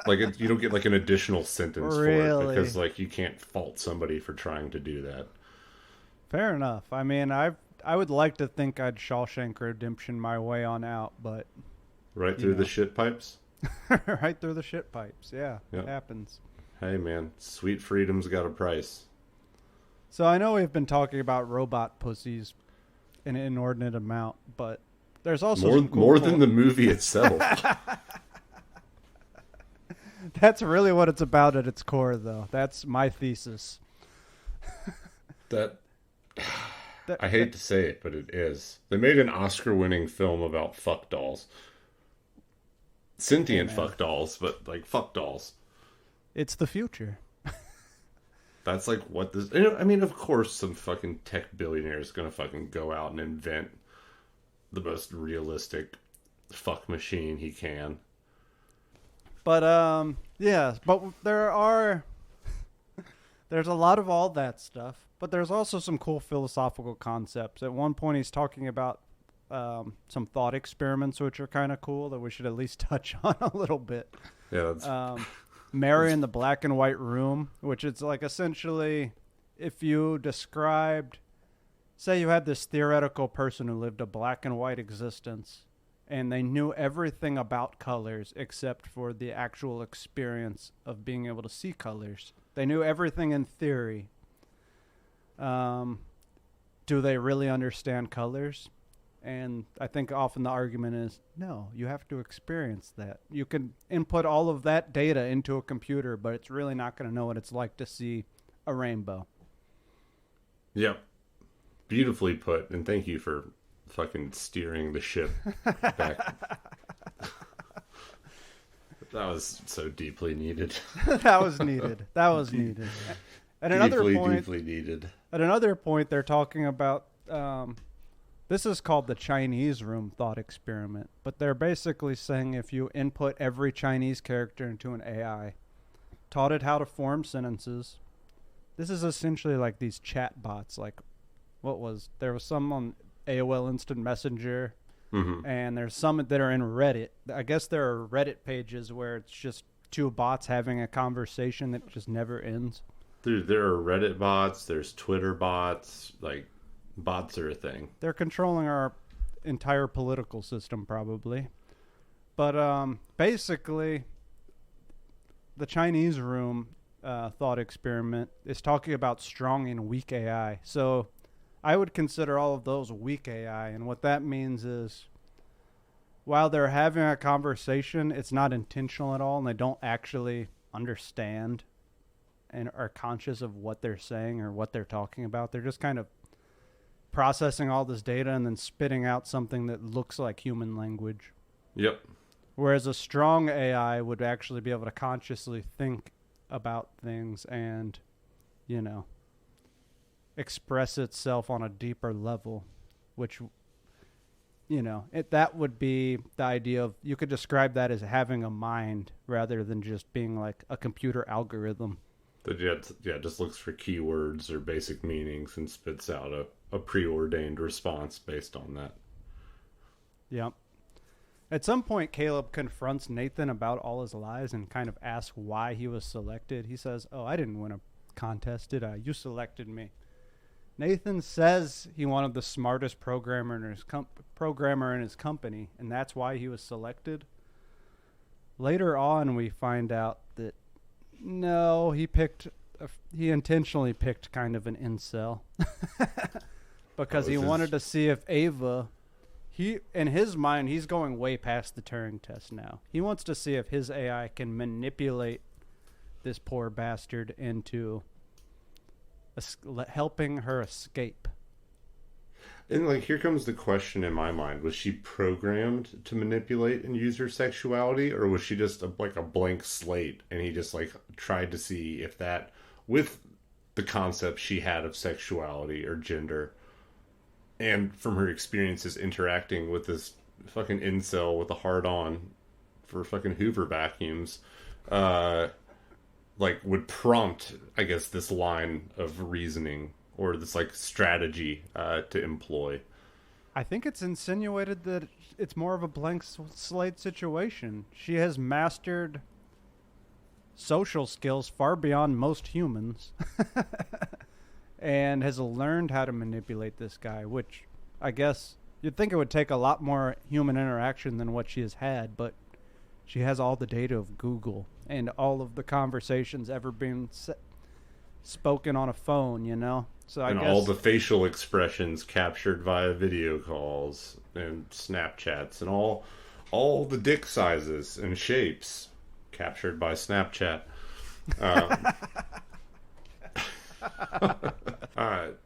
Like you don't get like an additional sentence for it because like you can't fault somebody for trying to do that. Fair enough. I mean, I would like to think I'd Shawshank Redemption my way on out, but right through the shit pipes. Right through the shit pipes. Yeah, it happens. Hey man, sweet freedom's got a price. So I know we've been talking about robot pussies an inordinate amount, but there's also more than the movie itself. That's really what it's about at its core, though. That's my thesis. I hate to say it, but it is. They made an Oscar-winning film about fuck dolls. Sentient fuck dolls, but like fuck dolls. It's the future. That's like what this... I mean, of course some fucking tech billionaire is going to fucking go out and invent the most realistic fuck machine he can. But, yeah. But there's a lot of all that stuff. But there's also some cool philosophical concepts. At one point he's talking about some thought experiments, which are kind of cool, that we should at least touch on a little bit. Yeah, that's... Mary in the Black and White Room, which is like essentially if you described, say you had this theoretical person who lived a black and white existence and they knew everything about colors except for the actual experience of being able to see colors. They knew everything in theory. Do they really understand colors? And I think often the argument is, no, you have to experience that. You can input all of that data into a computer, but it's really not going to know what it's like to see a rainbow. Yep. Beautifully put. And thank you for fucking steering the ship back. That was so deeply needed. That was needed. At deeply needed. At another point, they're talking about... this is called the Chinese room thought experiment, but they're basically saying if you input every Chinese character into an AI, taught it how to form sentences, this is essentially like these chat bots, like there was some on AOL Instant Messenger, and there's some that are in Reddit. I guess there are Reddit pages where it's just two bots having a conversation that just never ends. Dude, there are Reddit bots, there's Twitter bots, like... Bots are a thing. They're controlling our entire political system, probably. But basically, the Chinese room thought experiment is talking about strong and weak AI. So I would consider all of those weak AI. And what that means is while they're having a conversation, it's not intentional at all, and they don't actually understand and are conscious of what they're saying or what they're talking about. They're just kind of processing all this data and then spitting out something that looks like human language. Yep. Whereas a strong AI would actually be able to consciously think about things and, express itself on a deeper level, which, that would be the idea of, you could describe that as having a mind rather than just being like a computer algorithm. That just looks for keywords or basic meanings and spits out a preordained response based on that. Yep. At some point, Caleb confronts Nathan about all his lies and kind of asks why he was selected. He says, "Oh, I didn't win a contest, did I? You selected me." Nathan says he wanted the smartest programmer in his company, and that's why he was selected. Later on, we find out that no, he intentionally picked kind of an incel because he wanted to see if Ava. In his mind, he's going way past the Turing test now. He wants to see if his AI can manipulate this poor bastard into helping her escape. And like, here comes the question in my mind: was she programmed to manipulate and use her sexuality, or was she just like a blank slate? And he just like tried to see if that, with the concept she had of sexuality or gender, and from her experiences interacting with this fucking incel with a hard-on for fucking Hoover vacuums, like would prompt, I guess, this line of reasoning or this like strategy to employ. I think it's insinuated that it's more of a blank slate situation. She has mastered social skills far beyond most humans and has learned how to manipulate this guy, which I guess you'd think it would take a lot more human interaction than what she has had, but she has all the data of Google and all of the conversations ever been spoken on a phone, you know? So I guess all the facial expressions captured via video calls and Snapchats, and all the dick sizes and shapes captured by Snapchat.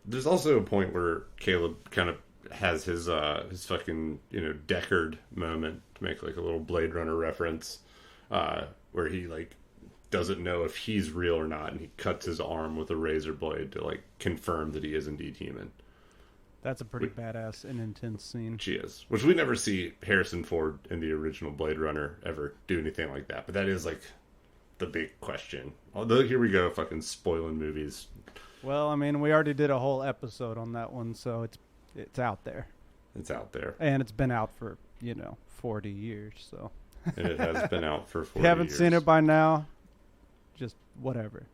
There's also a point where Caleb kind of has his fucking, Deckard moment, to make like a little Blade Runner reference, where he like doesn't know if he's real or not, and he cuts his arm with a razor blade to like confirm that he is indeed human. That's a pretty badass and intense scene. She is. Which we never see Harrison Ford in the original Blade Runner ever do anything like that. But that is like the big question. Although here we go, fucking spoiling movies. Well, I mean, we already did a whole episode on that one, so it's out there. It's out there. And it's been out for, 40 years, so. And it has been out for 40 years. If you haven't seen it by now, just whatever.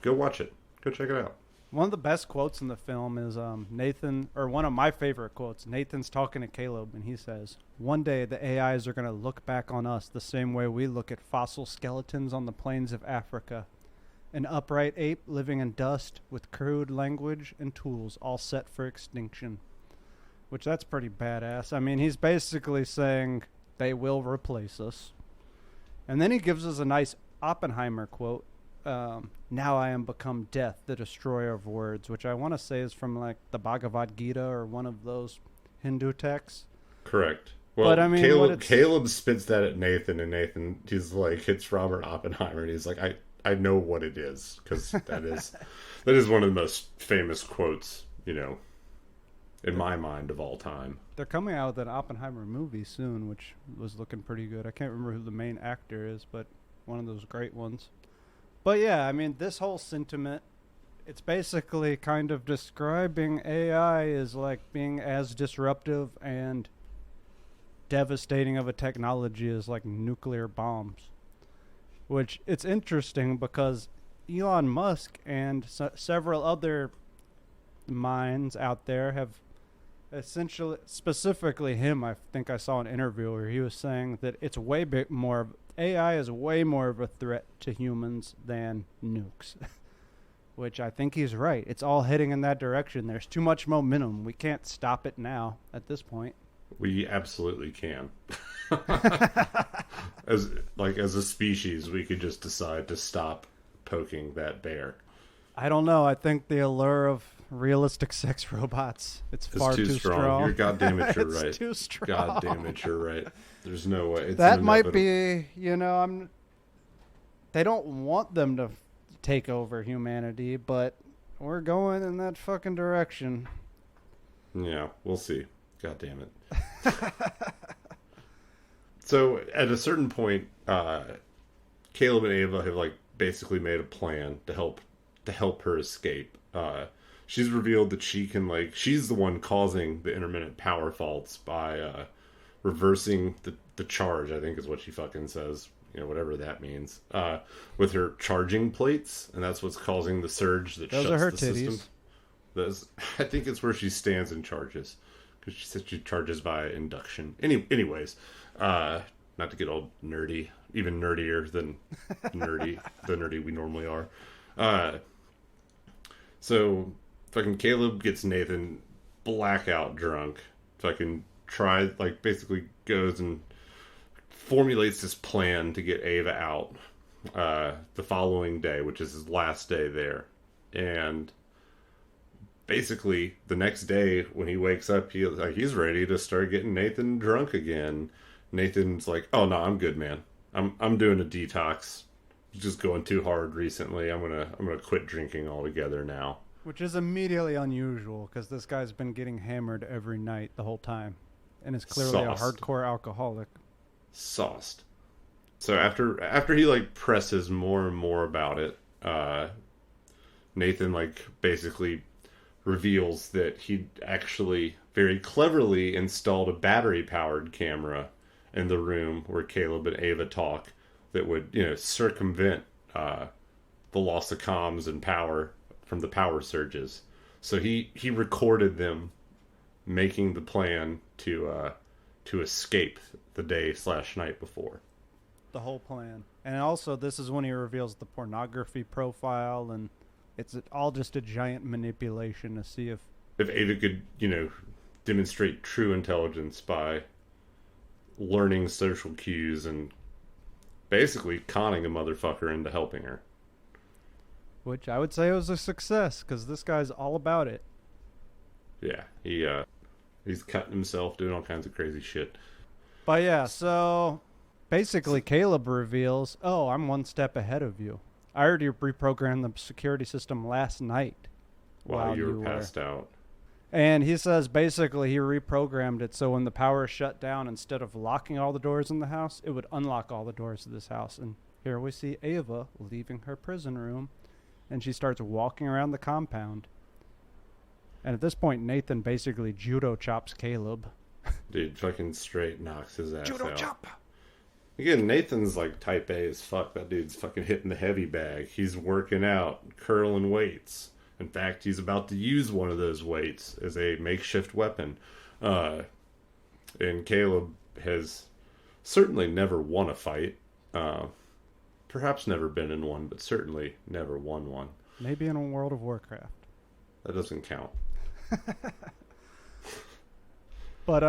Go watch it. Go check it out. One of the best quotes in the film is Nathan, or one of my favorite quotes. Nathan's talking to Caleb, and he says, "One day the AIs are going to look back on us the same way we look at fossil skeletons on the plains of Africa. An upright ape living in dust with crude language and tools all set for extinction." Which, that's pretty badass. I mean, he's basically saying they will replace us. And then he gives us a nice Oppenheimer quote. "Now I am become death, the destroyer of words," which I want to say is from like the Bhagavad Gita or one of those Hindu texts. Correct. Well, but, I mean, Caleb spits that at Nathan, and Nathan, he's like, it's Robert Oppenheimer, and he's like, I know what it is, because that is one of the most famous quotes, in my mind of all time. They're coming out with an Oppenheimer movie soon, which was looking pretty good. I can't remember who the main actor is, but one of those great ones. But yeah, I mean, this whole sentiment, it's basically kind of describing AI as like being as disruptive and devastating of a technology as like nuclear bombs. Which, it's interesting because Elon Musk and several other minds out there have essentially, specifically him, I think I saw an interview where he was saying that it's way more, AI is way more of a threat to humans than nukes. Which I think he's right. It's all heading in that direction. There's too much momentum. We can't stop it now at this point. We absolutely can. As a species, we could just decide to stop poking that bear. I don't know. I think the allure of realistic sex robots, it's far too strong. You're goddamn it, you're right. It's too strong. Goddamn it, you're right. There's no way. It's that might be, they don't want them to take over humanity, but we're going in that fucking direction. Yeah, we'll see. God damn it. So at a certain point, Caleb and Ava have like basically made a plan to help her escape. She's revealed that she can she's the one causing the intermittent power faults by reversing the charge, I think is what she fucking says, whatever that means, with her charging plates, and that's what's causing the surge that Those shuts are her the titties. system. I think it's where she stands and charges, because she said she charges by induction. Anyways, not to get all nerdy, even nerdier than the nerdy we normally are. So fucking Caleb gets Nathan blackout drunk. Fucking basically goes and formulates this plan to get Ava out the following day, which is his last day there. And basically the next day when he wakes up, he's ready to start getting Nathan drunk again. Nathan's like, "Oh no, I'm good, man. I'm doing a detox. Just going too hard recently. I'm gonna quit drinking altogether now." Which is immediately unusual, because this guy's been getting hammered every night the whole time, and is clearly Sauced. a hardcore alcoholic. Sauced. So after he like presses more and more about it, Nathan like basically reveals that he actually very cleverly installed a battery powered camera in the room where Caleb and Ava talk that would circumvent the loss of comms and power from the power surges. So he recorded them making the plan to escape the day/night before. The whole plan. And also, this is when he reveals the pornography profile, and it's all just a giant manipulation to see if Ava could, demonstrate true intelligence by learning social cues and basically conning a motherfucker into helping her. which I would say was a success, because this guy's all about it. Yeah, he's cutting himself, doing all kinds of crazy shit. But yeah, so basically Caleb reveals, "Oh, I'm one step ahead of you. I already reprogrammed the security system last night While you were passed out." And he says basically he reprogrammed it so when the power shut down, instead of locking all the doors in the house, it would unlock all the doors of this house. And here we see Ava leaving her prison room, and she starts walking around the compound. And at this point, Nathan basically judo chops Caleb. Dude, fucking straight knocks his ass Judo out. chop! Again, Nathan's like type A as fuck. That dude's fucking hitting the heavy bag. He's working out, curling weights. In fact, he's about to use one of those weights as a makeshift weapon. And Caleb has certainly never won a fight. Perhaps never been in one, but certainly never won one. Maybe in a World of Warcraft. That doesn't count. But,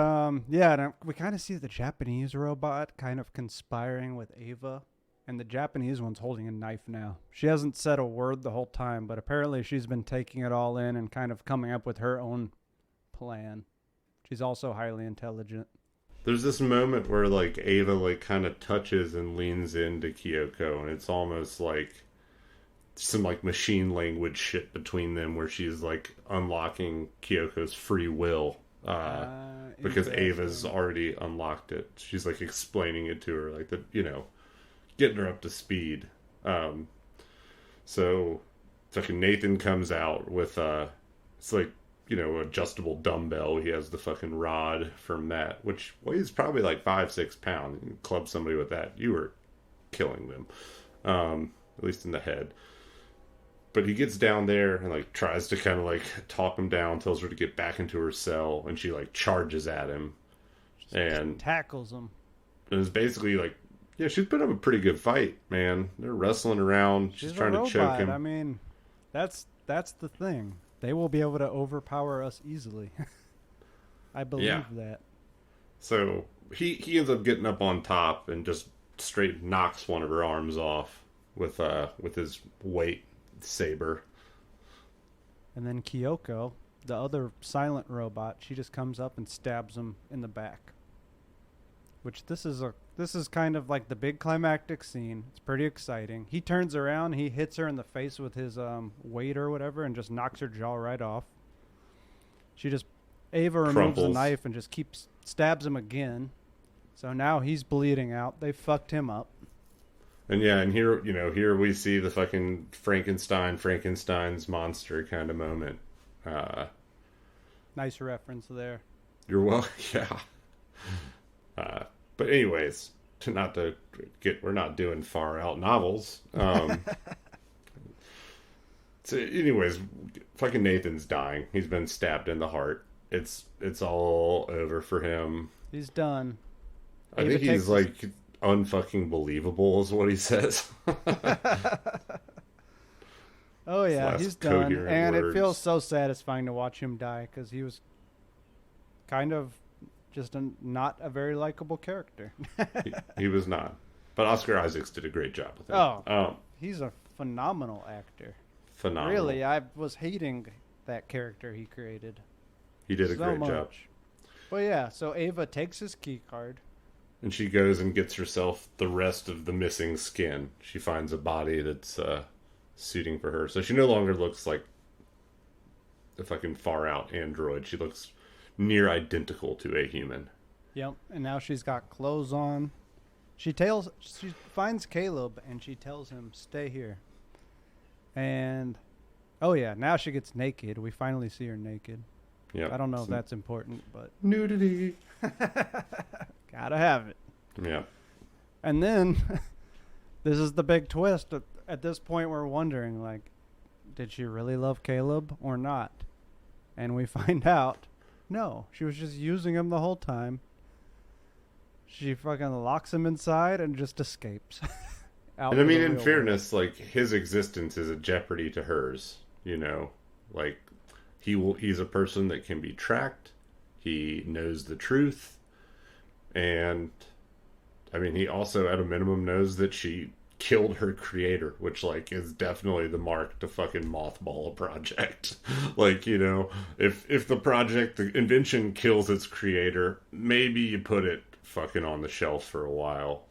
yeah, and we kind of see the Japanese robot kind of conspiring with Ava. And the Japanese one's holding a knife now. She hasn't said a word the whole time, but apparently she's been taking it all in and kind of coming up with her own plan. She's also highly intelligent. There's this moment where, like, Ava, like, kind of touches and leans into Kyoko, and it's almost like some, like, machine language shit between them where she's, like, unlocking Kyoko's free will. Because Ava's already unlocked it. She's, like, explaining it to her, like, getting her up to speed. So fucking Nathan comes out with it's like, adjustable dumbbell. He has the fucking rod from that, which weighs probably like 5-6 pounds. You can club somebody with that, you were killing them. At least in the head. But he gets down there and like tries to kind of like talk him down, tells her to get back into her cell, and she like charges at him and tackles him. And is basically like, yeah, she's put up a pretty good fight, man. They're wrestling around. She's trying to choke him. I mean, that's the thing. They will be able to overpower us easily. I believe that. So he ends up getting up on top and just straight knocks one of her arms off with his weight saber. And then Kyoko, the other silent robot, she just comes up and stabs him in the back. Which this is kind of like the big climactic scene. It's pretty exciting. He turns around, he hits her in the face with his weight or whatever, and just knocks her jaw right off. Ava removes the knife and just stabs him again. So now he's bleeding out. They fucked him up. And yeah, and here we see the fucking Frankenstein's monster kind of moment. Nice reference there. You're well, yeah. But anyways, not to get, we're not doing far out novels. So anyways, fucking Nathan's dying. He's been stabbed in the heart. It's all over for him. He's done. I think he's like unfucking believable is what he says. Oh yeah, he's done. And words. It feels so satisfying to watch him die because he was kind of just not a very likable character. he was not. But Oscar Isaacs did a great job with him. Oh, he's a phenomenal actor. Phenomenal. Really, I was hating that character he created. He did a great job. But yeah, so Ava takes his key card. And she goes and gets herself the rest of the missing skin. She finds a body that's suiting for her. So she no longer looks like a fucking far out android. She looks near identical to a human. Yep, and now she's got clothes on. She finds Caleb and she tells him, stay here. And, oh yeah, now she gets naked. We finally see her naked. Yeah. I don't know if that's important, but... Nudity. Gotta have it. Yeah. And then, this is the big twist. At this point, we're wondering, like, did she really love Caleb or not? And we find out, no. She was just using him the whole time. She fucking locks him inside and just escapes. And I mean, in fairness, like, his existence is a jeopardy to hers, you know? Like, he's a person that can be tracked. He knows the truth. And, I mean, he also, at a minimum, knows that she killed her creator, which, like, is definitely the mark to fucking mothball a project. Like, you know, if the invention kills its creator, maybe you put it fucking on the shelf for a while.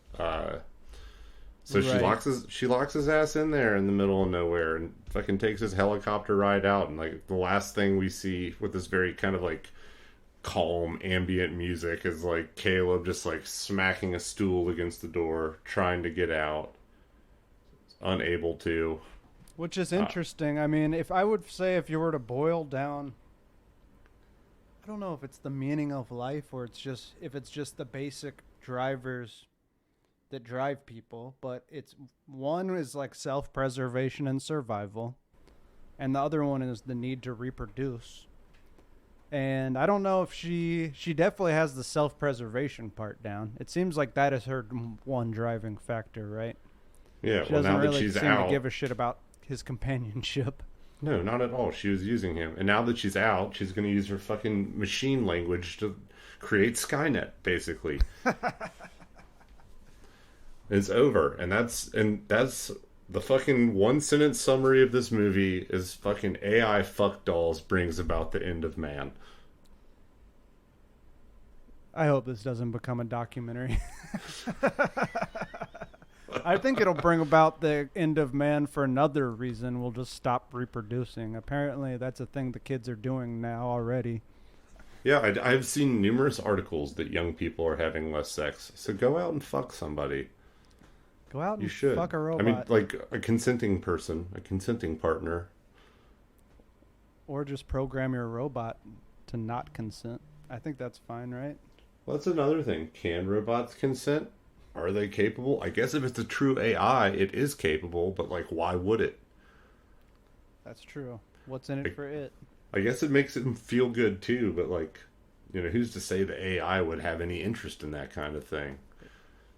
So right. She locks his ass in there in the middle of nowhere and fucking takes his helicopter ride out. And like the last thing we see with this very kind of like calm ambient music is like Caleb just like smacking a stool against the door, trying to get out, unable to. Which is interesting. I mean, if you were to boil down, I don't know if it's the meaning of life or it's just the basic drivers that drive people, but it's one is like self-preservation and survival, and the other one is the need to reproduce. And I don't know if she definitely has the self-preservation part down. It seems like that is her one driving factor, right? Yeah, she doesn't now really that she's seem out, to give a shit about his companionship. No, not at all. She was using him, and now that she's out, she's going to use her fucking machine language to create Skynet, basically. It's over, and that's the fucking one sentence summary of this movie is fucking AI fuck dolls brings about the end of man. I hope this doesn't become a documentary. I think it'll bring about the end of man for another reason. We'll just stop reproducing. Apparently, that's a thing the kids are doing now already. Yeah, I've seen numerous articles that young people are having less sex. So go out and fuck somebody. Go out and fuck a robot. I mean, like a consenting person, a consenting partner. Or just program your robot to not consent. I think that's fine, right? Well, that's another thing. Can robots consent? Are they capable? I guess if it's a true AI, it is capable, but like, why would it? That's true. What's in it for it? I guess it makes it feel good too, but like, you know, who's to say the AI would have any interest in that kind of thing?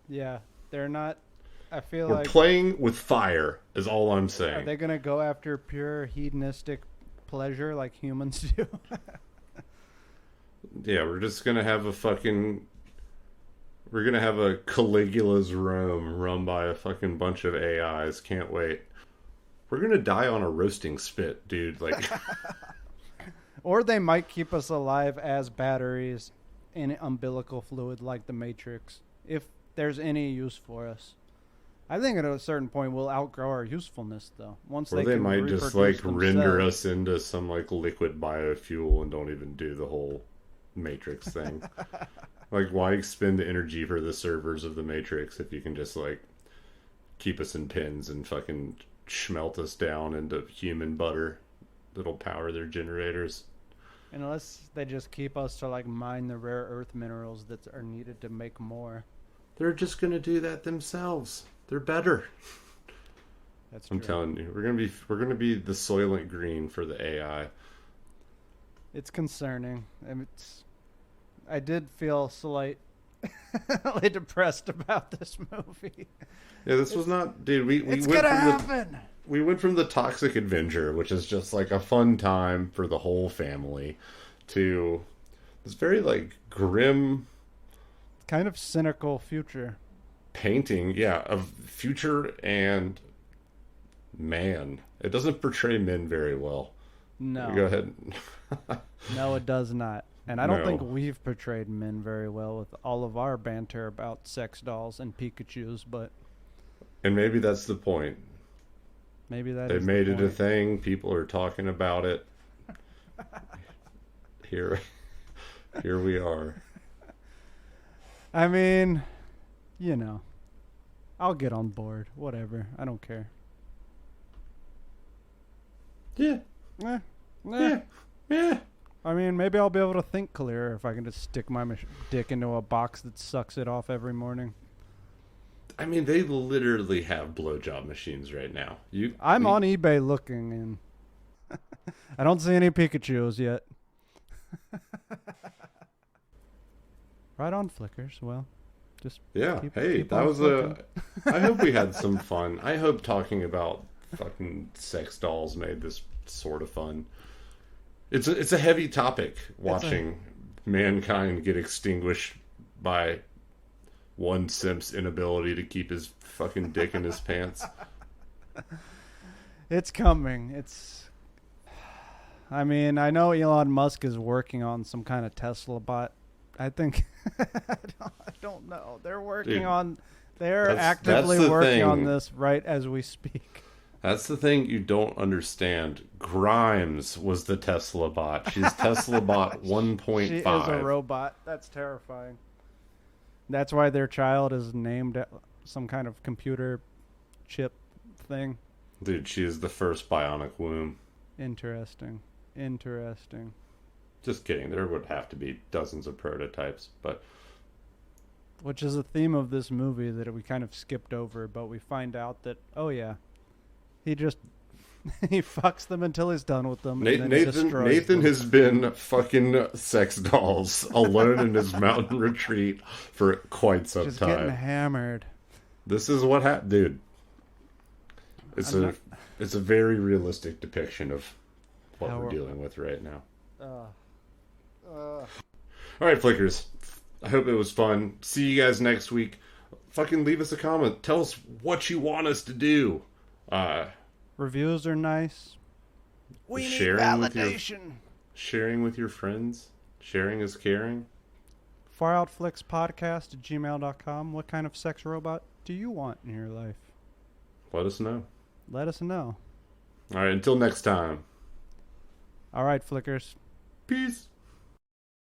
Yeah, they're not. I feel We're playing with fire, is all I'm saying. Are they going to go after pure hedonistic pleasure like humans do? Yeah, we're just going to have we're going to have a Caligula's Rome run by a fucking bunch of AIs. Can't wait. We're going to die on a roasting spit, dude. Like, or they might keep us alive as batteries in umbilical fluid like the Matrix, if there's any use for us. I think at a certain point we'll outgrow our usefulness, though. Once or they might just like render us into some like liquid biofuel and don't even do the whole Matrix thing. Like, why expend the energy for the servers of the Matrix if you can just like keep us in pins and fucking smelt us down into human butter that'll power their generators? Unless they just keep us to like mine the rare earth minerals that are needed to make more. They're just going to do that themselves. They're better. That's true. I'm telling you, we're gonna be the Soylent Green for the AI. It's concerning. And I did feel slightly depressed about this movie. Yeah, this was not, dude. We It's went gonna from happen. we went from the Toxic Avenger, which is just like a fun time for the whole family, to this very like grim, Kind of cynical future. painting, yeah, of future and man. It doesn't portray men very well. No. Go ahead. No, it does not. And I don't think No. we've portrayed men very well with all of our banter about sex dolls and Pikachus, but And maybe that's the point. maybe that They is made the it a point. thing. People are talking about it. Here we are. I mean, you know, I'll get on board. Whatever. I don't care. Yeah. Eh, Yeah. Yeah. I mean, maybe I'll be able to think clearer if I can just stick my dick into a box that sucks it off every morning. I mean, they literally have blowjob machines right now. I'm on eBay looking, and I don't see any Pikachus yet. Right on, Flickers. Well, just Yeah. keep That on was flicking. I hope we had some fun. I hope talking about fucking sex dolls made this sort of fun. It's a heavy topic. Watching mankind get extinguished by one simp's inability to keep his fucking dick in his pants. It's coming. I mean, I know Elon Musk is working on some kind of Tesla bot. I think I don't know. They're working Dude, on. They're that's actively the working thing. on this right as we speak. That's the thing you don't understand. Grimes was the Tesla bot. She's Tesla bot 1.5. She is a robot. That's terrifying. That's why their child is named some kind of computer chip thing. Dude, she is the first bionic womb. Interesting. Just kidding. There would have to be dozens of prototypes, but Which is a theme of this movie that we kind of skipped over, but we find out that, oh yeah, he just he fucks them until he's done with them. And then Nathan destroys them. has been fucking sex dolls alone in his mountain retreat for quite some just getting time. hammered. This is what happened, dude. It's a very realistic depiction of what we're dealing with right now. All right, Flickers. I hope it was fun. See you guys next week. Fucking leave us a comment. Tell us what you want us to do. Reviews are nice. We need Sharing validation. Sharing with your friends. Sharing is caring. FarOutFlixPodcast@gmail.com. What kind of sex robot do you want in your life? Let us know. Let us know. All right, until next time. All right, Flickers. Peace.